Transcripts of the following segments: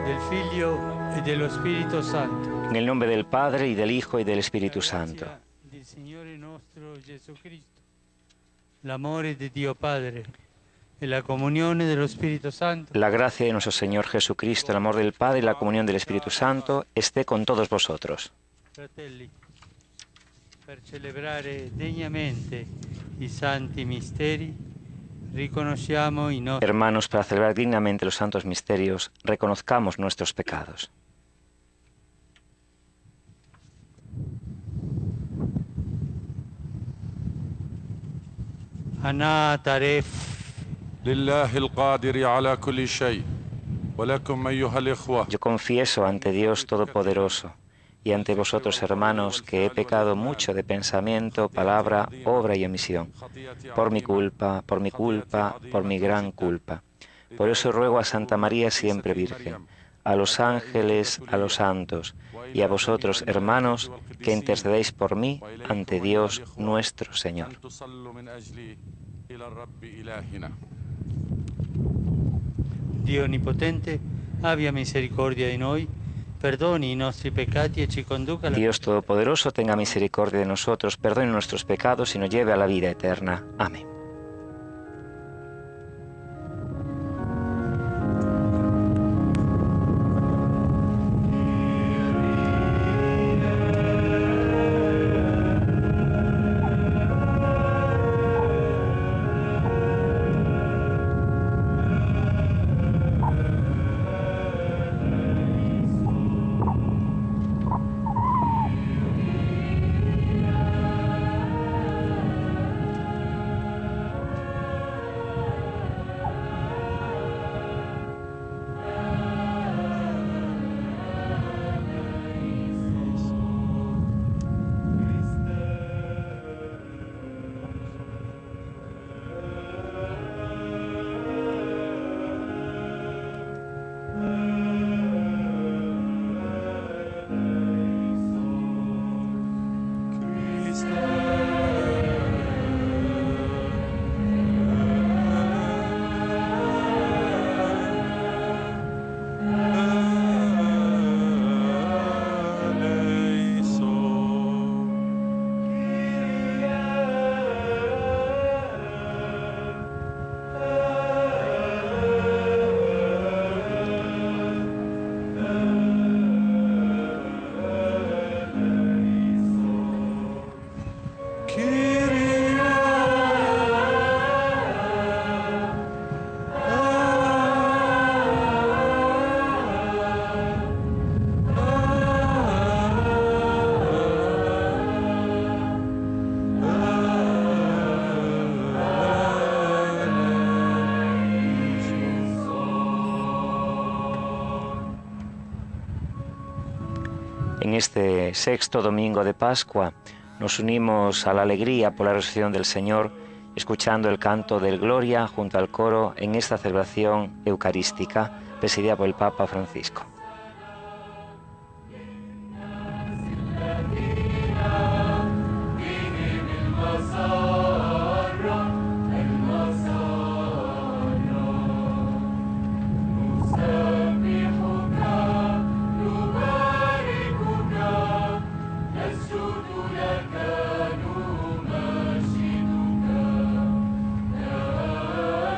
del Figlio e dello Spirito Santo. En el nombre del Padre, y del Hijo, y del Espíritu Santo. Del Signore nostro Gesù Cristo, l'amore di Dio Padre e la comunione dello Spirito Santo. La gracia de nuestro Señor Jesucristo, el amor del Padre y la comunión del Espíritu Santo esté con todos vosotros. Fratelli, per celebrare degnamente i santi misteri, riconosciamo i nostri. Hermanos, para celebrar dignamente los santos misterios, reconozcamos nuestros pecados. أنا أعترف لله القادر على كل شيء ولكم أيها الإخوة. Yo confieso ante Dios Todopoderoso y ante vosotros, hermanos, que he pecado mucho de pensamiento, palabra, obra y omisión, por mi culpa, por mi gran culpa. Por eso ruego a Santa María siempre Virgen, a los ángeles, a los santos y a vosotros, hermanos, que intercedéis por mí ante Dios nuestro Señor. Dio Onnipotente abbia misericordia di noi, perdoni i nostri peccati e ci conduca alla Dios Todopoderoso tenga misericordia de nosotros, perdone nuestros pecados y nos lleve a la vida eterna. Amén. En este sexto domingo de Pascua nos unimos a la alegría por la resurrección del Señor, escuchando el canto del Gloria junto al coro en esta celebración eucarística presidida por el Papa Francisco.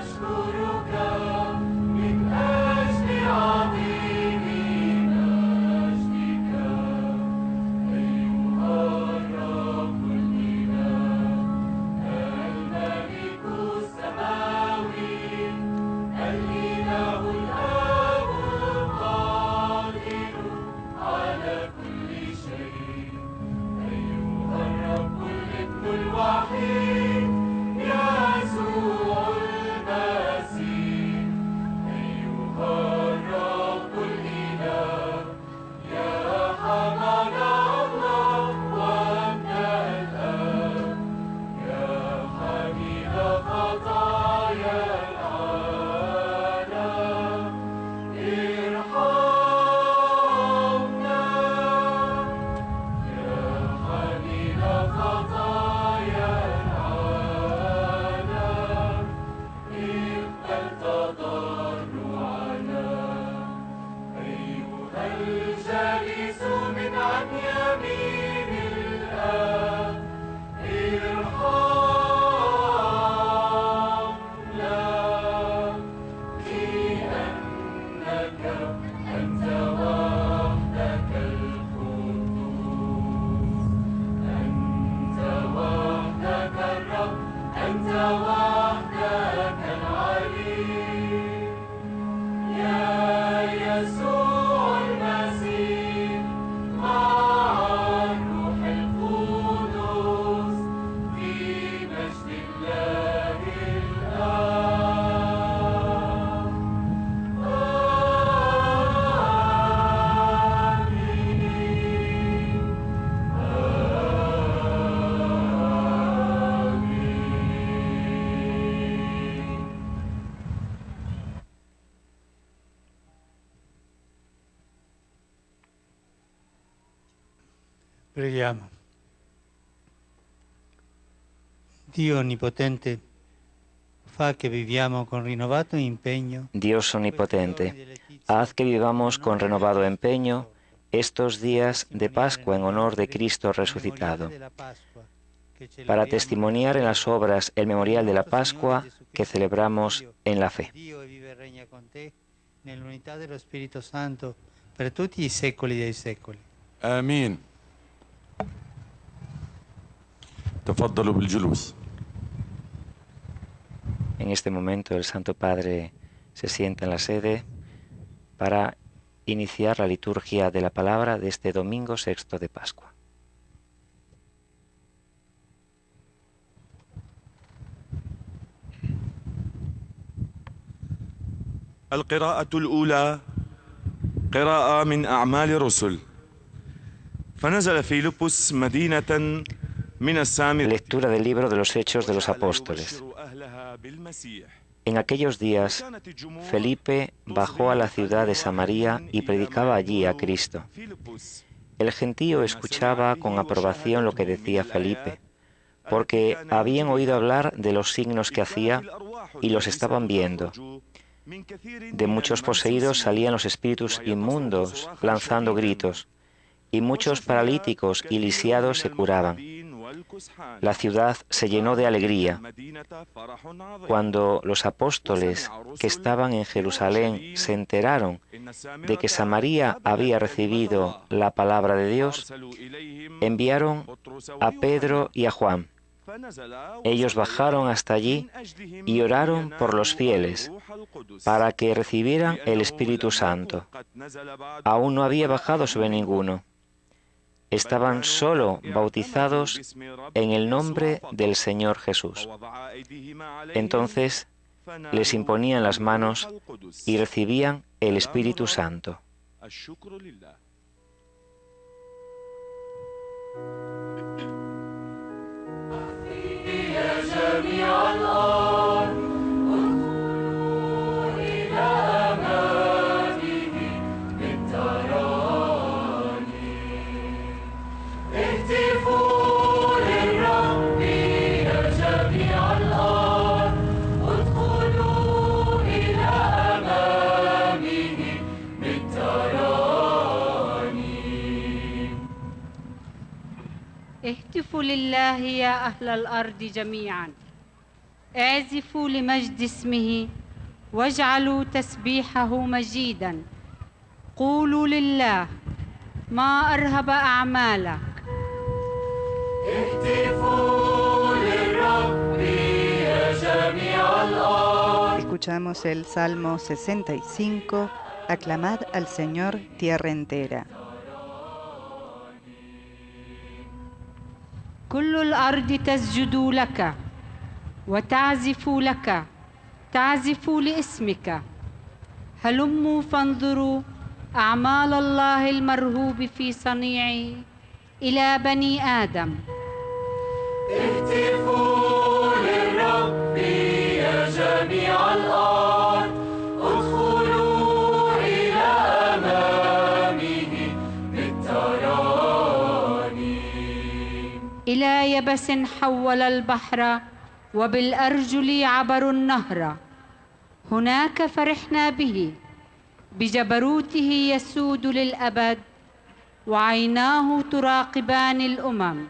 نشكرك من أجل عظيم Preghiamo. Dio Onnipotente, fa che viviamo con rinnovato impegno. Dios omnipotente, haz que vivamos con renovado empeño estos días de Pascua en honor de Cristo resucitado, para testimoniar en las obras el memorial de la Pascua que celebramos en la fe. Dio vive e regna con te nell'unità dello Spirito Santo per tutti i secoli dei secoli. آمين. تفضلوا بالجلوس. En este momento el Santo Padre se sienta en la sede para iniciar la liturgia de la palabra de este domingo sexto de Pascua. القراءة الأولى قراءة من أعمال الرسل فنزل فيلبس مدينة من السامرة. Lectura del libro de los Hechos de los Apóstoles. En aquellos días, Felipe bajó a la ciudad de Samaria y predicaba allí a Cristo. El gentío escuchaba con aprobación lo que decía Felipe, porque habían oído hablar de los signos que hacía y los estaban viendo. De muchos poseídos salían los espíritus inmundos, lanzando gritos, y muchos paralíticos y lisiados se curaban. La ciudad se llenó de alegría. Cuando los apóstoles que estaban en Jerusalén se enteraron de que Samaria había recibido la palabra de Dios, enviaron a Pedro y a Juan. Ellos bajaron hasta allí y oraron por los fieles para que recibieran el Espíritu Santo. Aún no había bajado sobre ninguno. Estaban solo bautizados en el nombre del Señor Jesús. Entonces les imponían las manos y recibían el Espíritu Santo. اهتفوا لله يا أهل الأرض جميعا اعزفوا لمجد اسمه واجعلوا تسبيحه مجيدا قولوا لله ما أرهب أعمالك اهتفوا للرب يا جميع الأرض. Escuchamos el Salmo 65, aclamad al Señor tierra entera. كل الأرض تسجد لك وتعزف لك تعزف لاسمك هلموا فانظروا أعمال الله المرهوب في صنيعه إلى بني آدم اهتفوا للرب يا جميع الأرض ادخلوا إلى أمامه بالترانيم إلى يبس حول البحر وبالأرجل عبروا النهر هناك فرحنا به بجبروته يسود للأبد وعيناه تراقبان الأمم.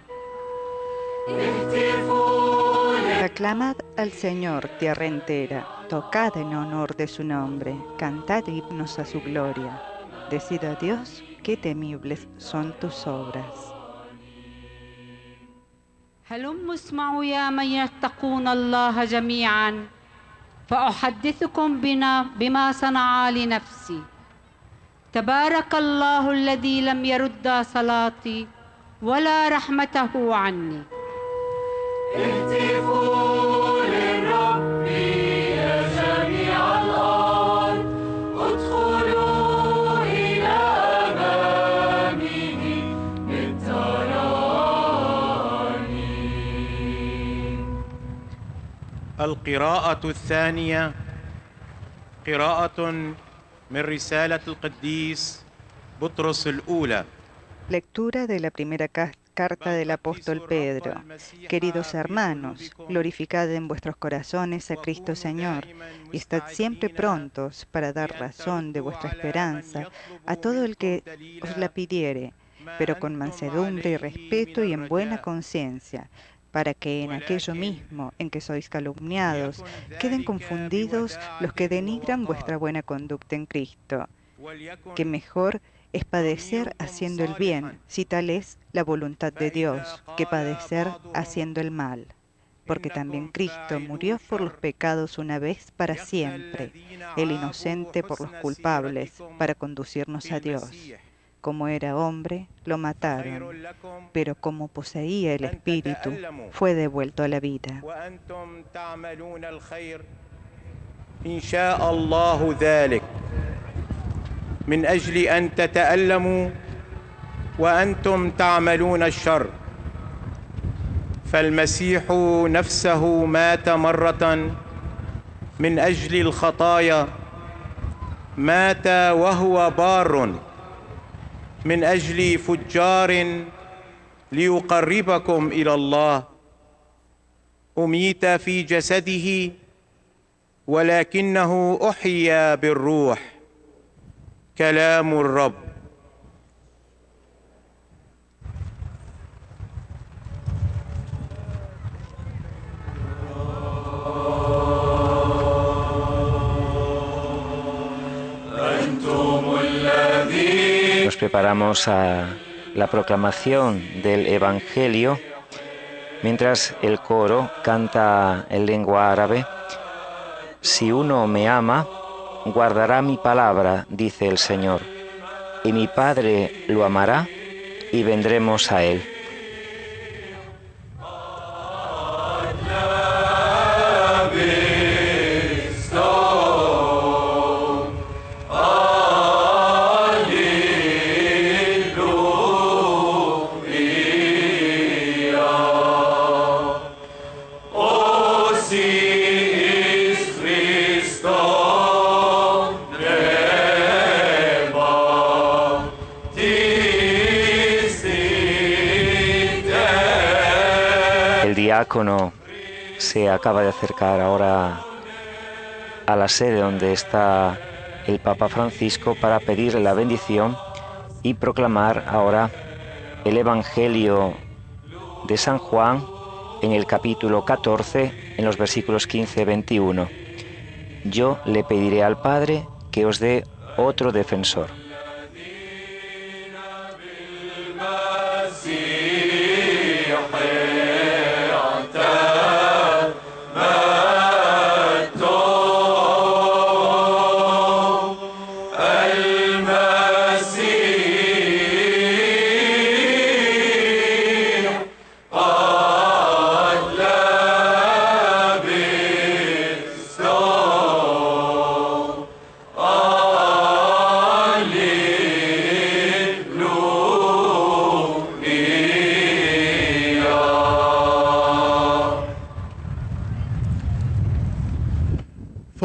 Aclamad al Señor, tierra entera, tocad en honor de su nombre, cantad himnos a su gloria. Decid a Dios qué temibles son tus obras. هلم اسمعوا يا من يتقون الله جميعا فأحدثكم بما صنع لنفسي. تبارك الله الذي لم يرد صلاتي ولا رحمته عني. اهتفوا للرب يا جميع الأرض ادخلوا إلى أمامه بالترانيم. القراءة الثانية قراءة من رسالة القديس بطرس الأولى. Lectura de la primera carta del apóstol Pedro. Queridos hermanos, glorificad en vuestros corazones a Cristo Señor, y estad siempre prontos para dar razón de vuestra esperanza a todo el que os la pidiere, pero con mansedumbre y respeto y en buena conciencia, para que en aquello mismo en que sois calumniados queden confundidos los que denigran vuestra buena conducta en Cristo. Que mejor es padecer haciendo el bien, si tal es la voluntad de Dios, que padecer haciendo el mal. Porque también Cristo murió por los pecados una vez para siempre, el inocente por los culpables, para conducirnos a Dios. Como era hombre, lo mataron, pero como poseía el Espíritu, fue devuelto a la vida. من أجل أن تتألموا وأنتم تعملون الشر فالمسيح نفسه مات مرة من أجل الخطايا مات وهو بار من أجل فجار ليقربكم إلى الله أميت في جسده ولكنه أحيا بالروح كلام الرب. Nos preparamos a la proclamación del Evangelio mientras el coro canta en lengua árabe. Si uno me ama, guardará mi palabra, dice el Señor, y mi Padre lo amará y vendremos a él. El diácono se acaba de acercar ahora a la sede donde está el Papa Francisco para pedirle la bendición y proclamar ahora el Evangelio de San Juan en el capítulo 14, en los versículos 15-21. Yo le pediré al Padre que os dé otro defensor.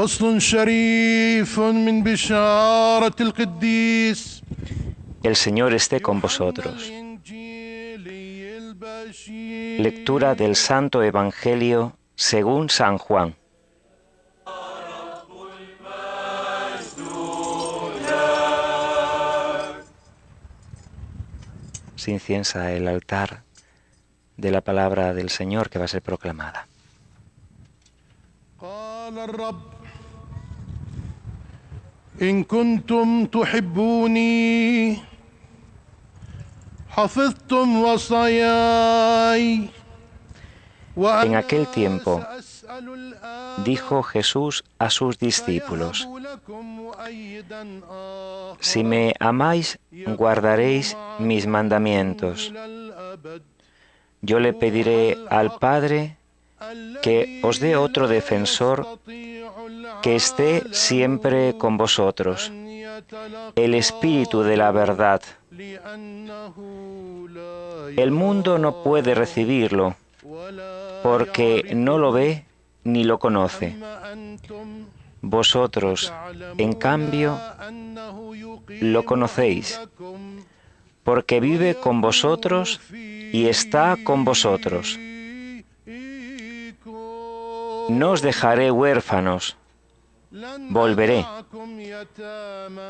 فصل شريف من بشارة القديس. El Señor esté con vosotros. Lectura del Santo Evangelio según San Juan. se inciensa el altar de la palabra del Señor que va a ser proclamada. قال الرب إن كنتم تحبوني حفظتم وصاياي. En aquel tiempo dijo Jesús a sus discípulos: Si me amáis, guardaréis mis mandamientos. Yo le pediré al Padre que os dé otro defensor que esté siempre con vosotros, el Espíritu de la verdad. El mundo no puede recibirlo, porque no lo ve ni lo conoce. Vosotros, en cambio, lo conocéis, porque vive con vosotros y está con vosotros. No os dejaré huérfanos, volveré.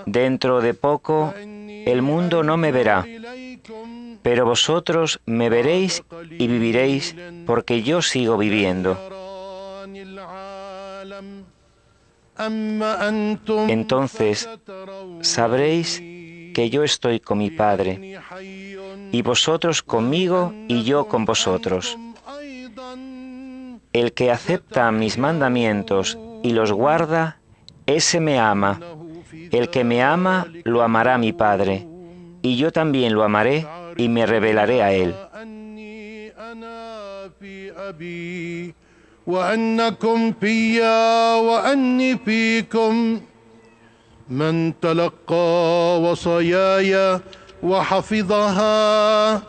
Dentro de poco el mundo no me verá, pero vosotros me veréis y viviréis, porque yo sigo viviendo. Entonces sabréis que yo estoy con mi Padre, y vosotros conmigo y yo con vosotros. El que acepta mis mandamientos y los guarda, ese me ama. El que me ama, lo amará mi Padre, y yo también lo amaré y me revelaré a él. وأنكم فيا وأني فيكم من تلقى وصاياي وحفظها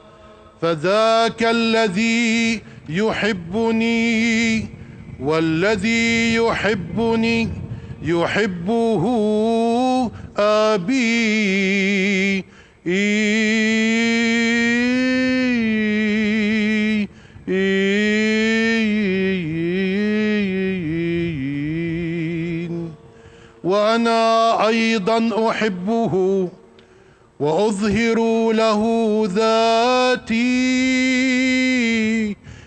فذاك الذي يحبني والذي يحبني يحبه أبي وأنا أيضا أحبه وأظهر له ذاتي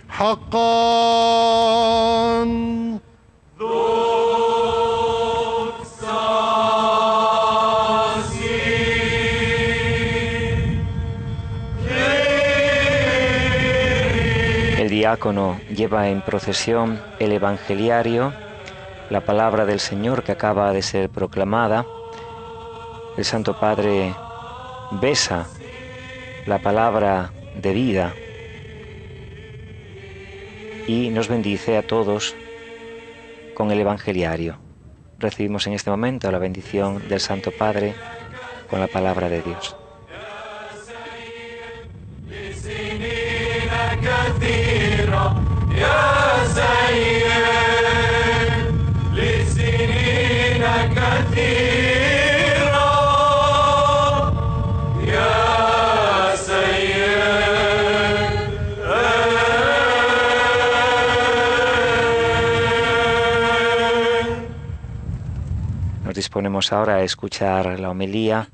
حقا. El diácono lleva en procesión el evangeliario, la palabra del Señor que acaba de ser proclamada. El Santo Padre besa la palabra de vida y nos bendice a todos con el evangeliario. Recibimos en este momento la bendición del Santo Padre con la palabra de Dios. Nos disponemos ahora a escuchar la homilía,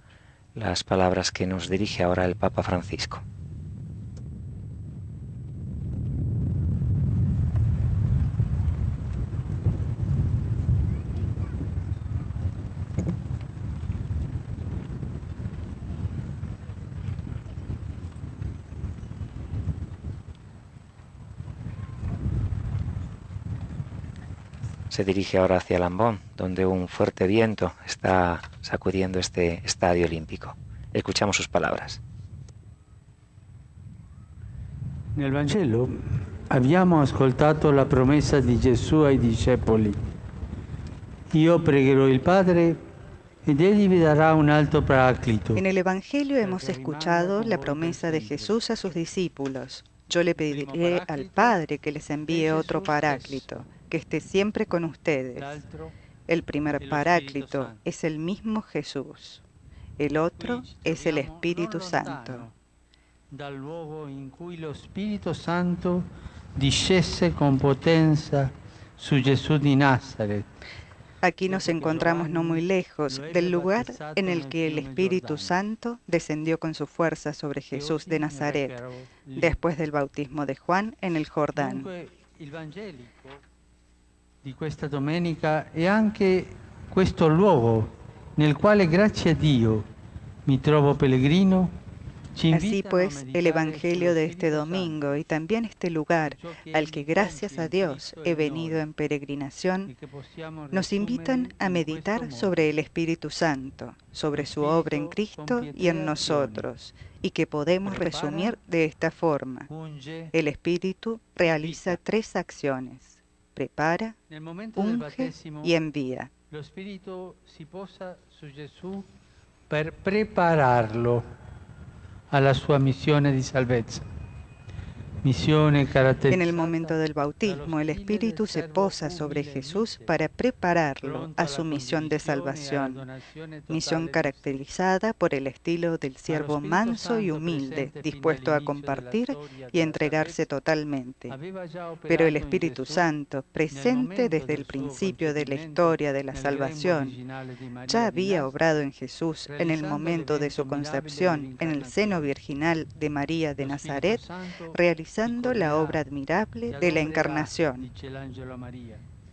las palabras que nos dirige ahora el Papa Francisco. Se dirige ahora hacia Lambón, donde un fuerte viento está sacudiendo este estadio olímpico. Escuchamos sus palabras. Nel Vangelo abbiamo ascoltato la promessa di Gesù ai discepoli: Io pregherò il Padre ed egli vi darà un altro paraclito. En el Evangelio hemos escuchado la promesa de Jesús a sus discípulos: Yo le pediré al Padre que les envíe otro paráclito, que esté siempre con ustedes. El primer paráclito es el mismo Jesús. El otro es el Espíritu Santo. Dal luogo in cui lo Spirito Santo discese con potenza su Gesù di Nazareth. Aquí nos encontramos no muy lejos del lugar en el que el Espíritu Santo descendió con su fuerza sobre Jesús de Nazaret, después del bautismo de Juan en el Jordán. Il Vangelico di questa domenica è anche questo luogo nel quale, grazie a Dio, mi trovo pellegrino. Así pues, el Evangelio de este domingo y también este lugar al que gracias a Dios he venido en peregrinación, nos invitan a meditar sobre el Espíritu Santo, sobre su obra en Cristo y en nosotros, y que podemos resumir de esta forma. El Espíritu realiza 3 acciones: prepara, unge y envía. Lo Spirito si posa su Gesù per prepararlo alla sua missione di salvezza. En el momento del bautismo, el Espíritu se posa sobre Jesús para prepararlo a su misión de salvación, misión caracterizada por el estilo del siervo manso y humilde, dispuesto a compartir y entregarse totalmente. Pero el Espíritu Santo, presente desde el principio de la historia de la salvación, ya había obrado en Jesús en el momento de su concepción en el seno virginal de María de Nazaret, realizando la obra admirable de la encarnación.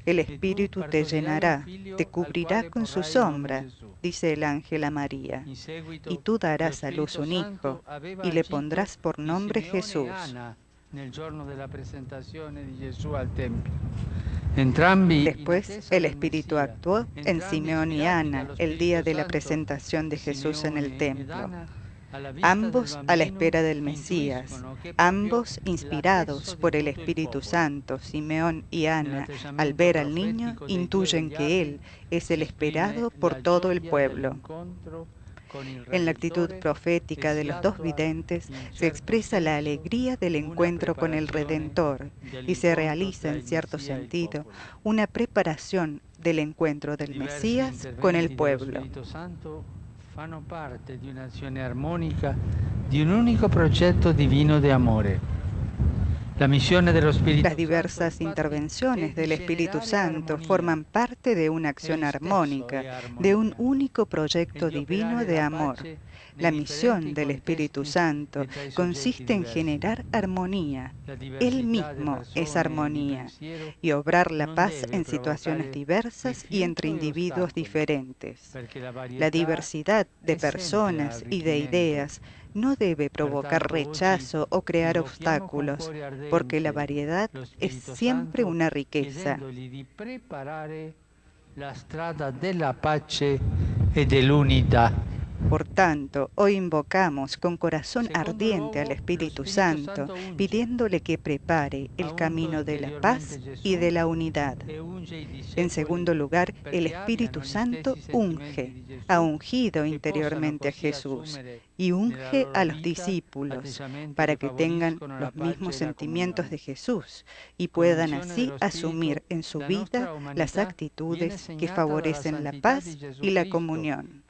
El Espíritu te llenará, te cubrirá con su sombra, dice el ángel a María, y tú darás a luz un hijo, y le pondrás por nombre Jesús. Después, el Espíritu actuó en Simeón y Ana el día de la presentación de Jesús en el templo. Ambos a la espera del Mesías, ambos inspirados por el Espíritu Santo. Simeón y Ana, al ver al niño, intuyen que Él es el esperado por todo el pueblo. En la actitud profética de los 2 videntes se expresa la alegría del encuentro con el Redentor y se realiza, en cierto sentido, una preparación del encuentro del Mesías con el pueblo. Fanno parte di un'azione armonica di un único progetto divino de amore. Las diversas intervenciones del Espíritu Santo forman parte de una acción armónica, de un único proyecto divino de amor. La misión del Espíritu Santo consiste en generar armonía. Él mismo es armonía y obrar la paz en situaciones diversas y entre individuos diferentes. La diversidad de personas y de ideas no debe provocar rechazo o crear obstáculos, porque la variedad es siempre una riqueza. La strada della pace e dell'unità. Por tanto, hoy invocamos con corazón ardiente al Espíritu Santo, pidiéndole que prepare el camino de la paz y de la unidad. En segundo lugar, el Espíritu Santo unge, ha ungido interiormente a Jesús y unge a los discípulos para que tengan los mismos sentimientos de Jesús y puedan así asumir en su vida las actitudes que favorecen la paz y la comunión.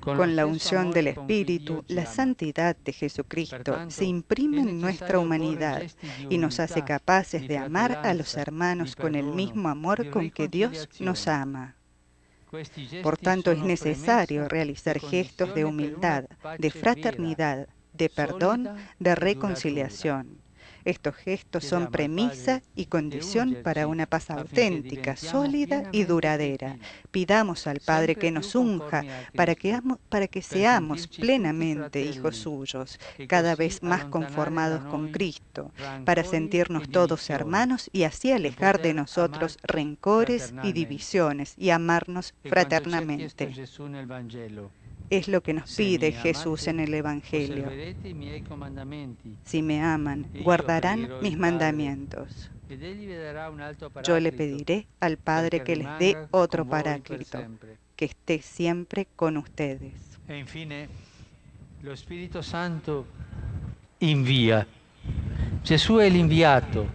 Con la unción del Espíritu, la santidad de Jesucristo se imprime en nuestra humanidad y nos hace capaces de amar a los hermanos con el mismo amor con que Dios nos ama. Por tanto, es necesario realizar gestos de humildad, de fraternidad, de perdón, de reconciliación. Estos gestos son premisa y condición para una paz auténtica, sólida y duradera. Pidamos al Padre que nos unja para que seamos plenamente hijos suyos, cada vez más conformados con Cristo, para sentirnos todos hermanos y así alejar de nosotros rencores y divisiones y amarnos fraternamente. Es lo que nos pide Jesús en el Evangelio. Si me aman, guardarán mis mandamientos. Yo le pediré al Padre que les dé otro Paráclito, que esté siempre con ustedes. E infine, lo Spirito Santo invia. Gesù è l'inviato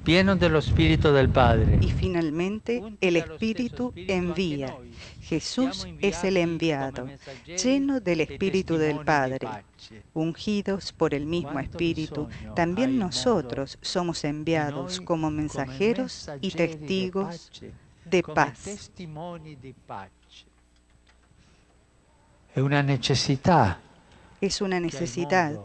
pieno dello Spirito del Padre. Y finalmente el Espíritu envía. Jesús es el enviado, lleno del Espíritu del Padre. Ungidos por el mismo Espíritu, también nosotros somos enviados como mensajeros y testigos de paz. Es una necesidad. Es una necesidad.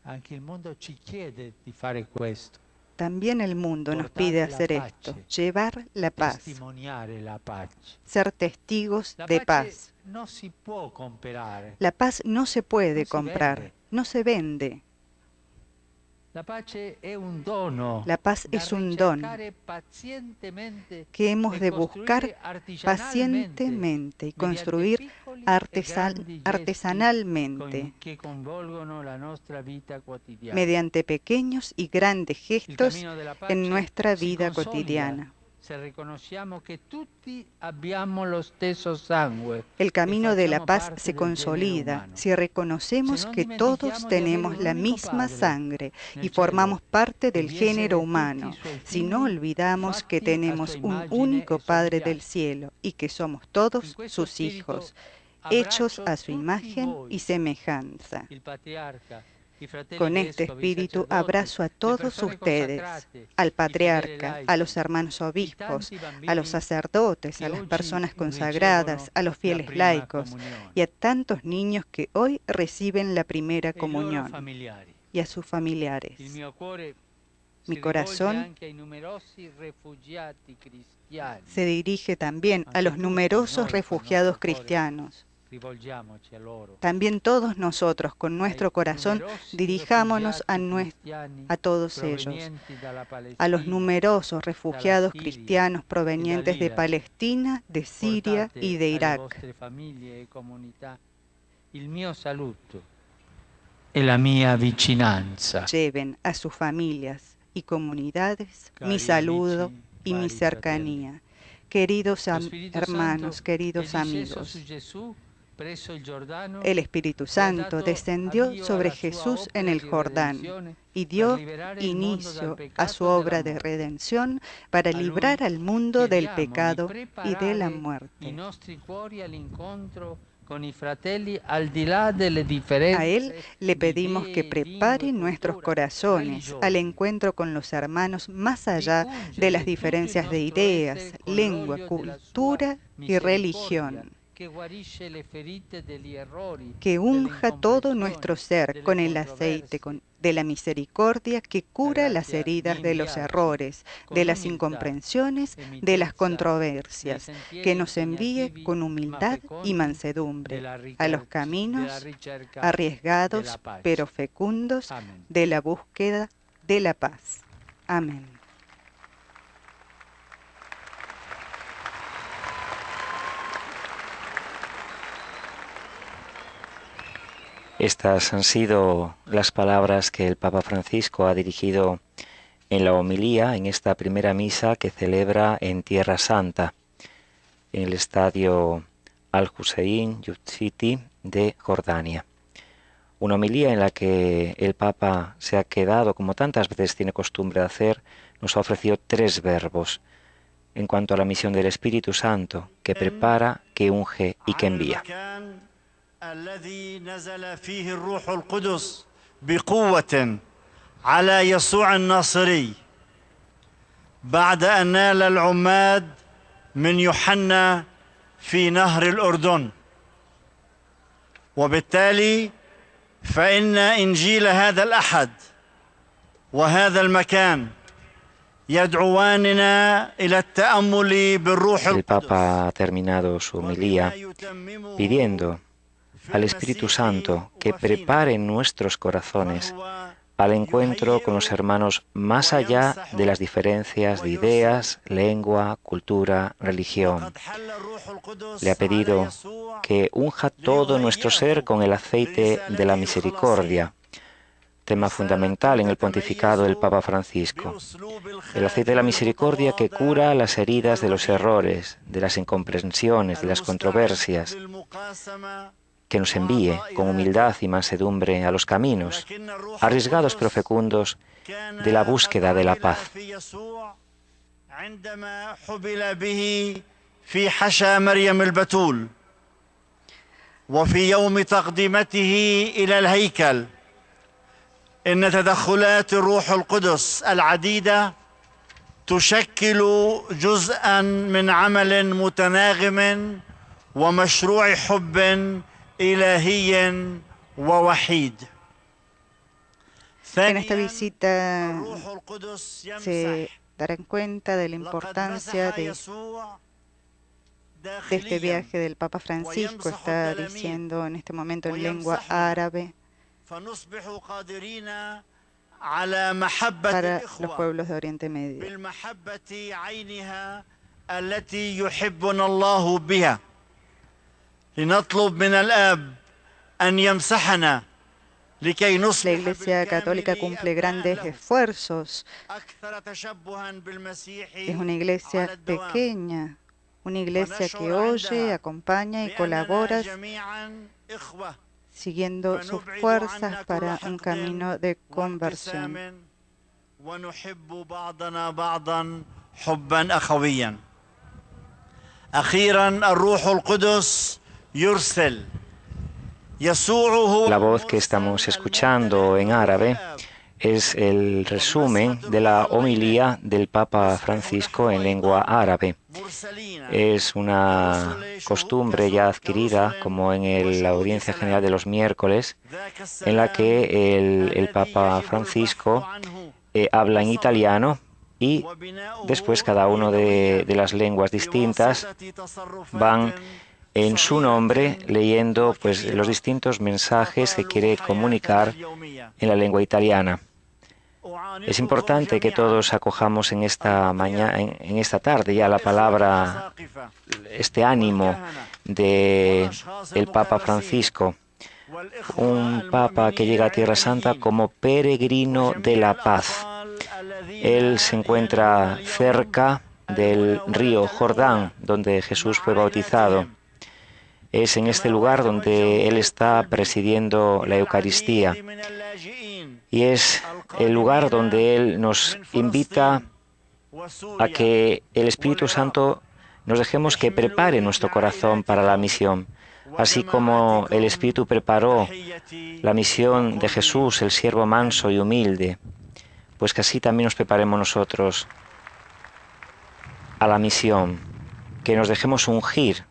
Anche il mondo ci chiede di fare questo. También el mundo nos pide hacer esto, llevar la paz, ser testigos de paz. La paz no se puede comprar, no se vende. La paz es un don que hemos de buscar pacientemente y construir artesanalmente mediante pequeños y grandes gestos en nuestra vida cotidiana. El camino de la paz se consolida si reconocemos que todos tenemos la misma sangre y formamos parte del género humano, si no olvidamos que tenemos un único Padre del cielo y que somos todos sus hijos, hechos a su imagen y semejanza. Con este espíritu abrazo a todos ustedes, al patriarca, a los hermanos obispos, a los sacerdotes, a las personas consagradas, a los fieles laicos y a tantos niños que hoy reciben la primera comunión, y a sus familiares. Mi corazón se dirige también a los numerosos refugiados cristianos. También todos nosotros, con nuestro corazón, dirijámonos a todos ellos, a los numerosos refugiados cristianos provenientes de Palestina, de Siria y de Irak. La mia vicinanza. Lleven a sus familias y comunidades mi saludo y mi cercanía. Queridos hermanos, queridos amigos, el Espíritu Santo descendió sobre Jesús en el Jordán y dio inicio a su obra de redención para librar al mundo del pecado y de la muerte. A Él le pedimos que prepare nuestros corazones al encuentro con los hermanos más allá de las diferencias de ideas, lengua, cultura y religión. Que unja todo nuestro ser con el aceite de la misericordia que cura las heridas de los errores, de las incomprensiones, de las controversias, que nos envíe con humildad y mansedumbre a los caminos arriesgados pero fecundos de la búsqueda de la paz. Amén. Estas han sido las palabras que el Papa Francisco ha dirigido en la homilía en esta primera misa que celebra en Tierra Santa, en el estadio Al-Hussein Yuciti de Jordania. Una homilía en la que el Papa se ha quedado, como tantas veces tiene costumbre de hacer, nos ha ofrecido 3 verbos en cuanto a la misión del Espíritu Santo, que prepara, que unge y que envía. الذي نزل فيه الروح القدس بقوة على يسوع الناصري بعد أن نال العماد من يوحنا في نهر الأردن، وبالتالي فإن إنجيل هذا الأحد وهذا المكان يدعواننا إلى التأمل بالروح القدس. El Papa ha terminado su homilía pidiendo al Espíritu Santo que prepare nuestros corazones al encuentro con los hermanos más allá de las diferencias de ideas, lengua, cultura, religión. Le ha pedido que unja todo nuestro ser con el aceite de la misericordia, tema fundamental en el pontificado del Papa Francisco. El aceite de la misericordia que cura las heridas de los errores, de las incomprensiones, de las controversias, que nos envíe con humildad y mansedumbre a los caminos, arriesgados pero fecundos, de la búsqueda de la paz. عندما حبل به في حشا مريم البتول وفي يوم تقدمته إلى الهيكل إن تدخلات الروح القدس العديدة تشكل جزءا من عمل متناغم ومشروع حب إلهي ووحيد. En esta visita se darán cuenta de la importancia de este viaje del Papa Francisco. Está diciendo en este momento en lengua árabe para los pueblos de Oriente Medio. La Iglesia Católica cumple grandes esfuerzos. Es una iglesia pequeña, una iglesia que oye, acompaña y colabora, siguiendo sus fuerzas para un camino de conversión. La voz que estamos escuchando en árabe es el resumen de la homilía del Papa Francisco en lengua árabe. Es una costumbre ya adquirida, como en la audiencia general de los miércoles, en la que el Papa Francisco habla en italiano y después cada uno de las lenguas distintas van en su nombre leyendo pues los distintos mensajes que quiere comunicar en la lengua italiana. Es importante que todos acojamos en esta mañana, en esta tarde ya la palabra, este ánimo de el Papa Francisco, un Papa que llega a Tierra Santa como peregrino de la paz. Él se encuentra cerca del río Jordán, donde Jesús fue bautizado. Es en este lugar donde Él está presidiendo la Eucaristía. Y es el lugar donde Él nos invita a que el Espíritu Santo nos dejemos que prepare nuestro corazón para la misión. Así como el Espíritu preparó la misión de Jesús, el siervo manso y humilde, pues que así también nos preparemos nosotros a la misión, que nos dejemos ungir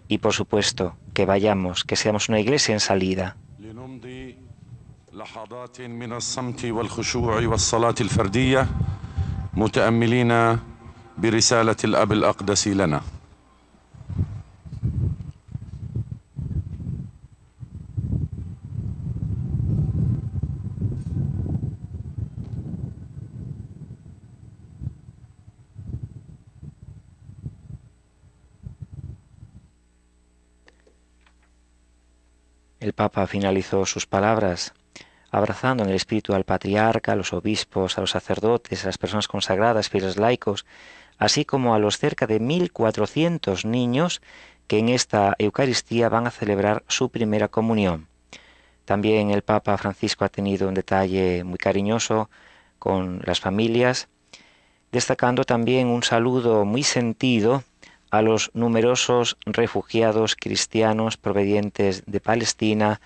y, por supuesto, que vayamos, que seamos una iglesia en salida. لحظات من الصمت والخشوع والصلاة الفردية متأملين برسالة الأب الأقدس لنا. El Papa finalizó sus palabras abrazando en el espíritu al patriarca, a los obispos, a los sacerdotes, a las personas consagradas, fieles laicos, así como a los cerca de 1.400 niños que en esta Eucaristía van a celebrar su primera comunión. También el Papa Francisco ha tenido un detalle muy cariñoso con las familias, destacando también un saludo muy sentido a los numerosos refugiados cristianos provenientes de Palestina,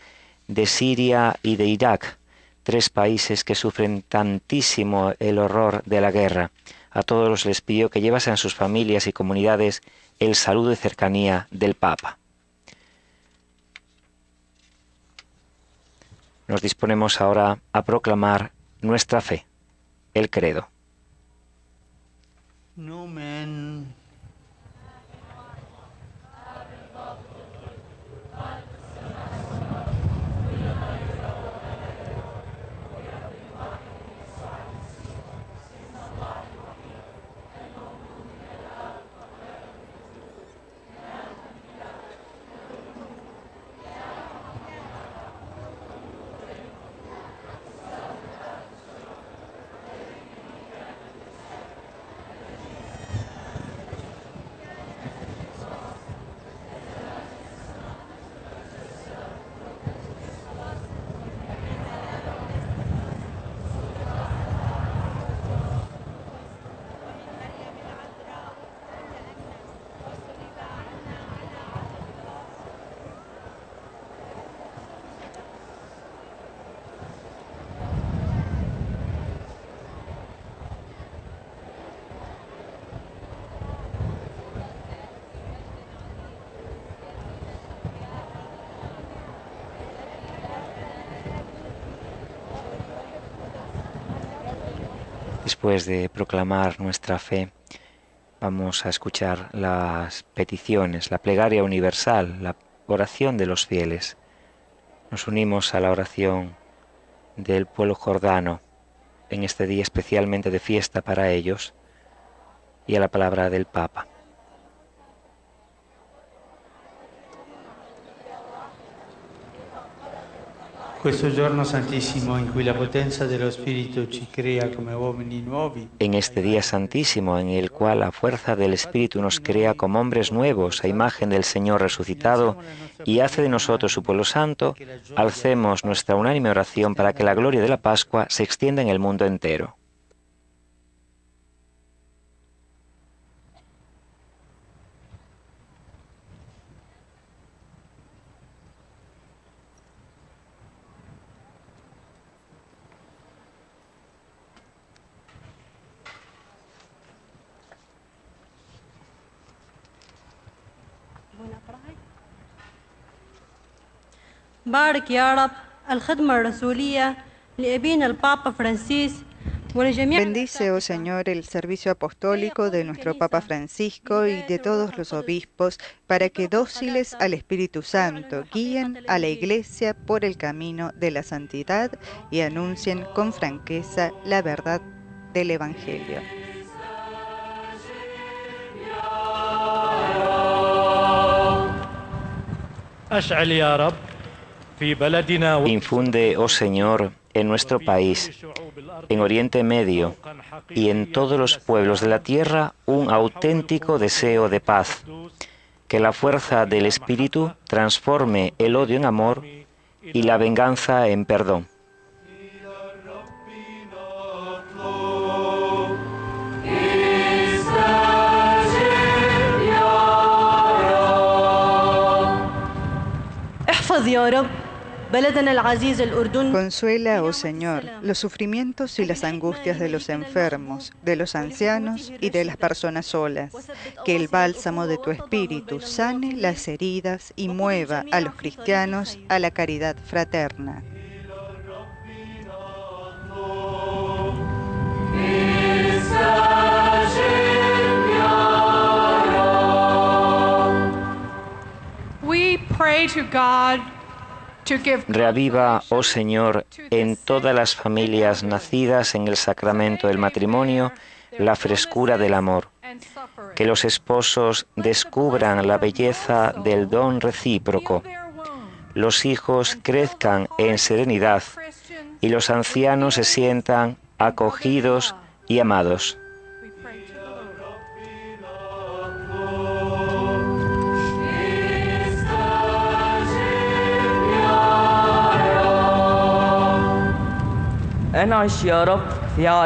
de Siria y de Irak, 3 países que sufren tantísimo el horror de la guerra. A todos les pidió que llevasen a sus familias y comunidades el saludo y cercanía del Papa. Nos disponemos ahora a proclamar nuestra fe, el credo. Numen. Después de proclamar nuestra fe, vamos a escuchar las peticiones, la plegaria universal, la oración de los fieles. Nos unimos a la oración del pueblo jordano en este día especialmente de fiesta para ellos y a la palabra del Papa. Questo giorno santissimo in cui la potenza dello Spirito ci crea come uomini nuovi. En este día santísimo en el cual la fuerza del Espíritu nos crea como hombres nuevos a imagen del Señor resucitado y hace de nosotros su pueblo santo, alcemos nuestra unánime oración para que la gloria de la Pascua se extienda en el mundo entero. بارك يا رب الخدمة الرسولية لأبينا البابا فرانسيس ولجميع. Bendice, oh Señor, el servicio apostólico de nuestro Papa Francisco y de todos los obispos, para que dóciles al Espíritu Santo guíen a la Iglesia por el camino de la santidad y anuncien con franqueza la verdad del Evangelio. أشعل يا رب Infunde, oh Señor, en nuestro país, en Oriente Medio y en todos los pueblos de la tierra un auténtico deseo de paz. Que la fuerza del Espíritu transforme el odio en amor y la venganza en perdón. Consuela, oh Señor, los sufrimientos y las angustias de los enfermos, de los ancianos y de las personas solas. Que el bálsamo de tu Espíritu sane las heridas y mueva a los cristianos a la caridad fraterna. Reaviva, oh Señor, en todas las familias nacidas en el sacramento del matrimonio, la frescura del amor. Que los esposos descubran la belleza del don recíproco. Los hijos crezcan en serenidad y los ancianos se sientan acogidos y amados.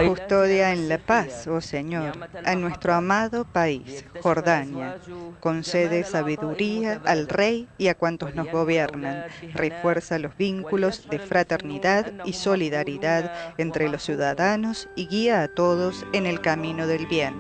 Custodia en la paz, oh Señor, a nuestro amado país, Jordania. Concede sabiduría al rey y a cuantos nos gobiernan. Refuerza los vínculos de fraternidad y solidaridad entre los ciudadanos y guía a todos en el camino del bien.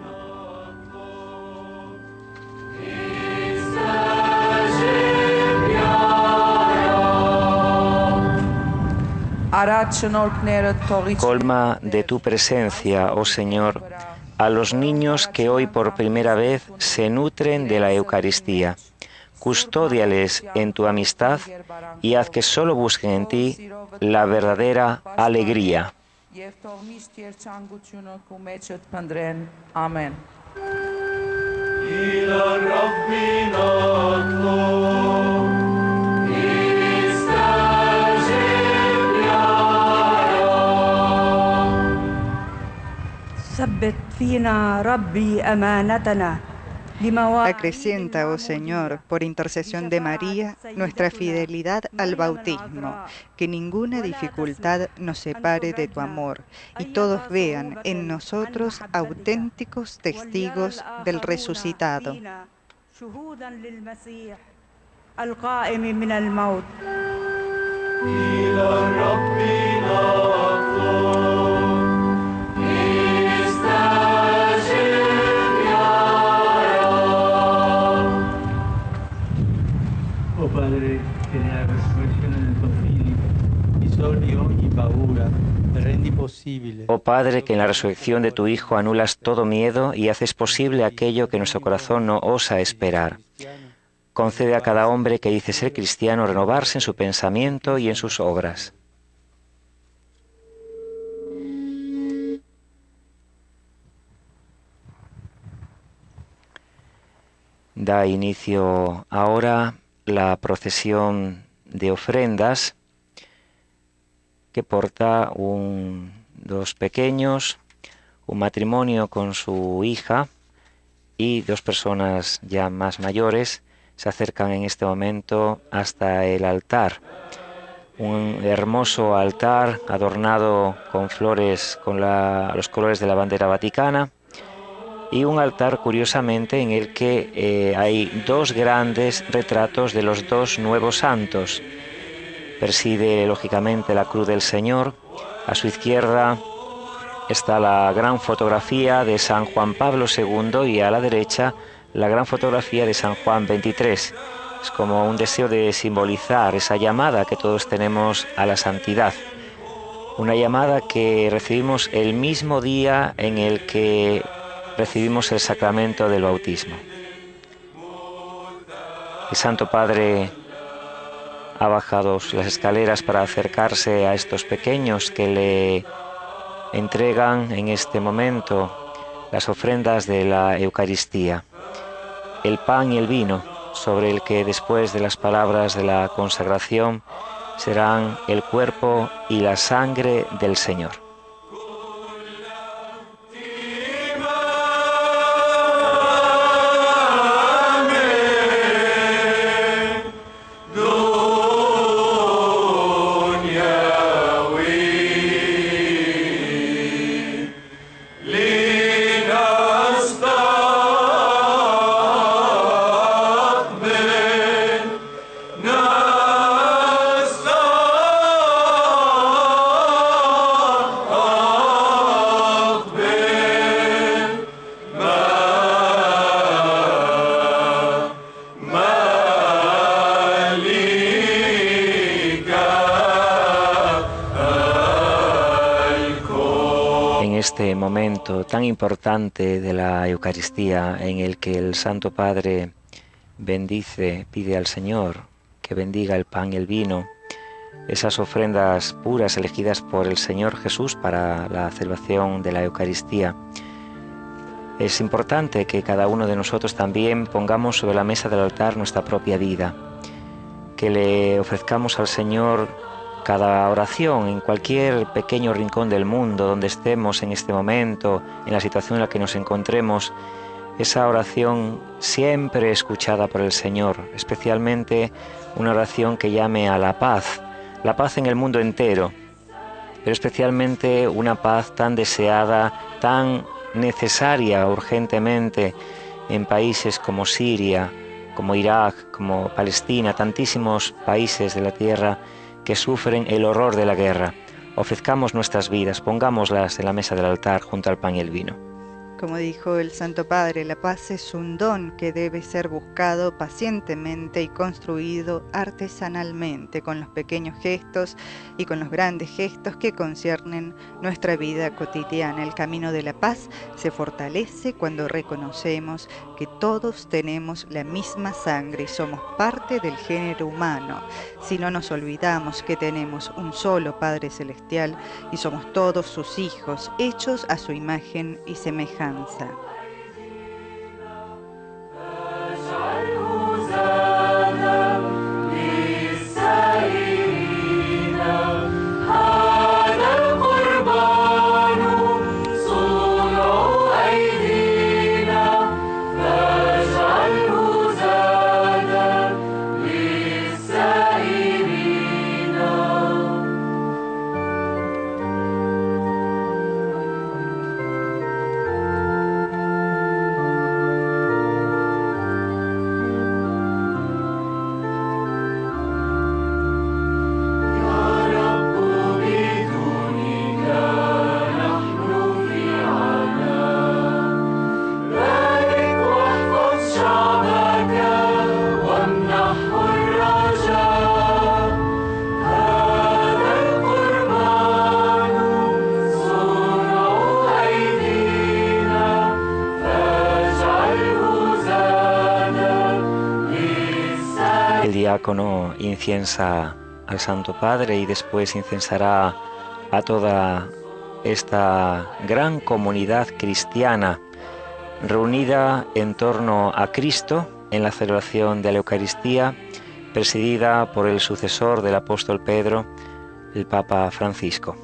Colma de tu presencia, oh Señor, a los niños que hoy por primera vez se nutren de la Eucaristía. Custódiales en tu amistad y haz que solo busquen en ti la verdadera alegría. Amén. Acrecienta, oh Señor, por intercesión de María, nuestra fidelidad al bautismo, que ninguna dificultad nos separe de tu amor, y todos vean en nosotros auténticos testigos del resucitado. Oh Padre, che nella resurrezione del tuo Figlio risolvi ogni paura rendi possibile Oh Padre, que en la resurrección de tu Hijo anulas todo miedo y haces posible aquello que nuestro corazón no osa esperar. Concede a cada hombre que dice ser cristiano renovarse en su pensamiento y en sus obras. Da inicio ahora la procesión de ofrendas que porta dos pequeños, un matrimonio con su hija y dos personas ya más mayores se acercan en este momento hasta el altar. Un hermoso altar adornado con flores con los colores de la bandera vaticana y un altar curiosamente en el que hay dos grandes retratos de los dos nuevos santos. Preside lógicamente la cruz del Señor. A su izquierda está la gran fotografía de San Juan Pablo II y a la derecha la gran fotografía de San Juan XXIII. Es como un deseo de simbolizar esa llamada que todos tenemos a la santidad. Una llamada que recibimos el mismo día en el que recibimos el sacramento del bautismo. El Santo Padre ha bajado las escaleras para acercarse a estos pequeños que le entregan en este momento las ofrendas de la Eucaristía, el pan y el vino, sobre el que después de las palabras de la consagración serán el cuerpo y la sangre del Señor. Este momento tan importante de la Eucaristía en el que el Santo Padre bendice, pide al Señor que bendiga el pan y el vino, esas ofrendas puras elegidas por el Señor Jesús para la celebración de la Eucaristía. Es importante que cada uno de nosotros también pongamos sobre la mesa del altar nuestra propia vida, que le ofrezcamos al Señor cada oración en cualquier pequeño rincón del mundo donde estemos en este momento, en la situación en la que nos encontremos, esa oración siempre escuchada por el Señor, especialmente una oración que llame a la paz en el mundo entero, pero especialmente una paz tan deseada, tan necesaria urgentemente en países como Siria, como Irak, como Palestina, tantísimos países de la tierra que sufren el horror de la guerra. Ofrezcamos nuestras vidas, pongámoslas en la mesa del altar junto al pan y el vino. Como dijo el Santo Padre, la paz es un don que debe ser buscado pacientemente y construido artesanalmente con los pequeños gestos y con los grandes gestos que conciernen nuestra vida cotidiana. El camino de la paz se fortalece cuando reconocemos que todos tenemos la misma sangre y somos parte del género humano. Si no nos olvidamos que tenemos un solo Padre Celestial y somos todos sus hijos, hechos a su imagen y semejanza. diácono inciensa al Santo Padre y después incensará a toda esta gran comunidad cristiana reunida en torno a Cristo en la celebración de la Eucaristía, presidida por el sucesor del apóstol Pedro, el Papa Francisco.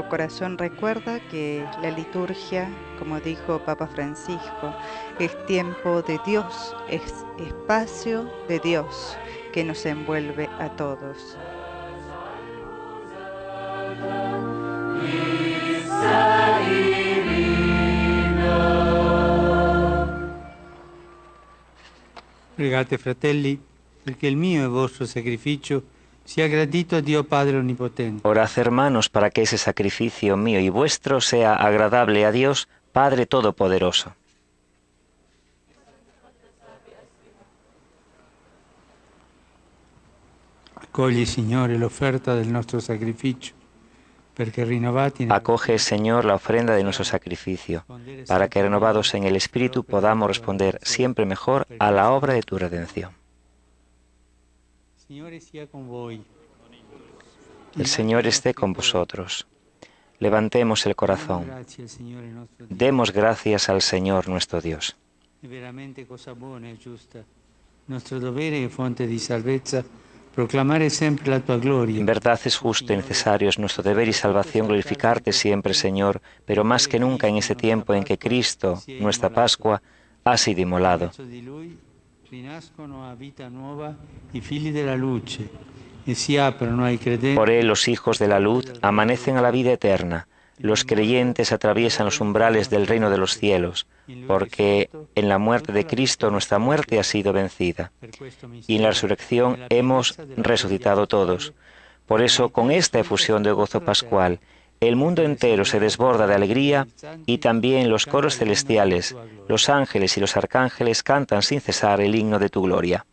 Corazón recuerda que la liturgia, como dijo Papa Francisco, es tiempo de Dios, es espacio de Dios que nos envuelve a todos. Pregate, fratelli, perché il mio e vostro sacrificio sia gradito a Dio Padre Onnipotente. Orad, hermanos, para que ese sacrificio mío y vuestro sea agradable a Dios, Padre Todopoderoso. Accogli, Signore, l'offerta del nostro sacrificio, perché rinnovati Acoge, Señor, la ofrenda de nuestro sacrificio, para que renovados en el Espíritu podamos responder siempre mejor a la obra de tu redención. El Señor esté con vosotros. Levantemos el corazón. Demos gracias al Señor nuestro Dios. En verdad es justo y necesario, es nuestro deber y salvación glorificarte siempre, Señor, pero más que nunca en ese tiempo en que Cristo, nuestra Pascua, ha sido inmolado. Por él los hijos de la luz amanecen a la vida eterna. Los creyentes atraviesan los umbrales del reino de los cielos, porque en la muerte de Cristo nuestra muerte ha sido vencida. Y en la resurrección hemos resucitado todos. Por eso, con esta efusión de gozo pascual, el mundo entero se desborda de alegría y también los coros celestiales, los ángeles y los arcángeles cantan sin cesar el himno de tu gloria.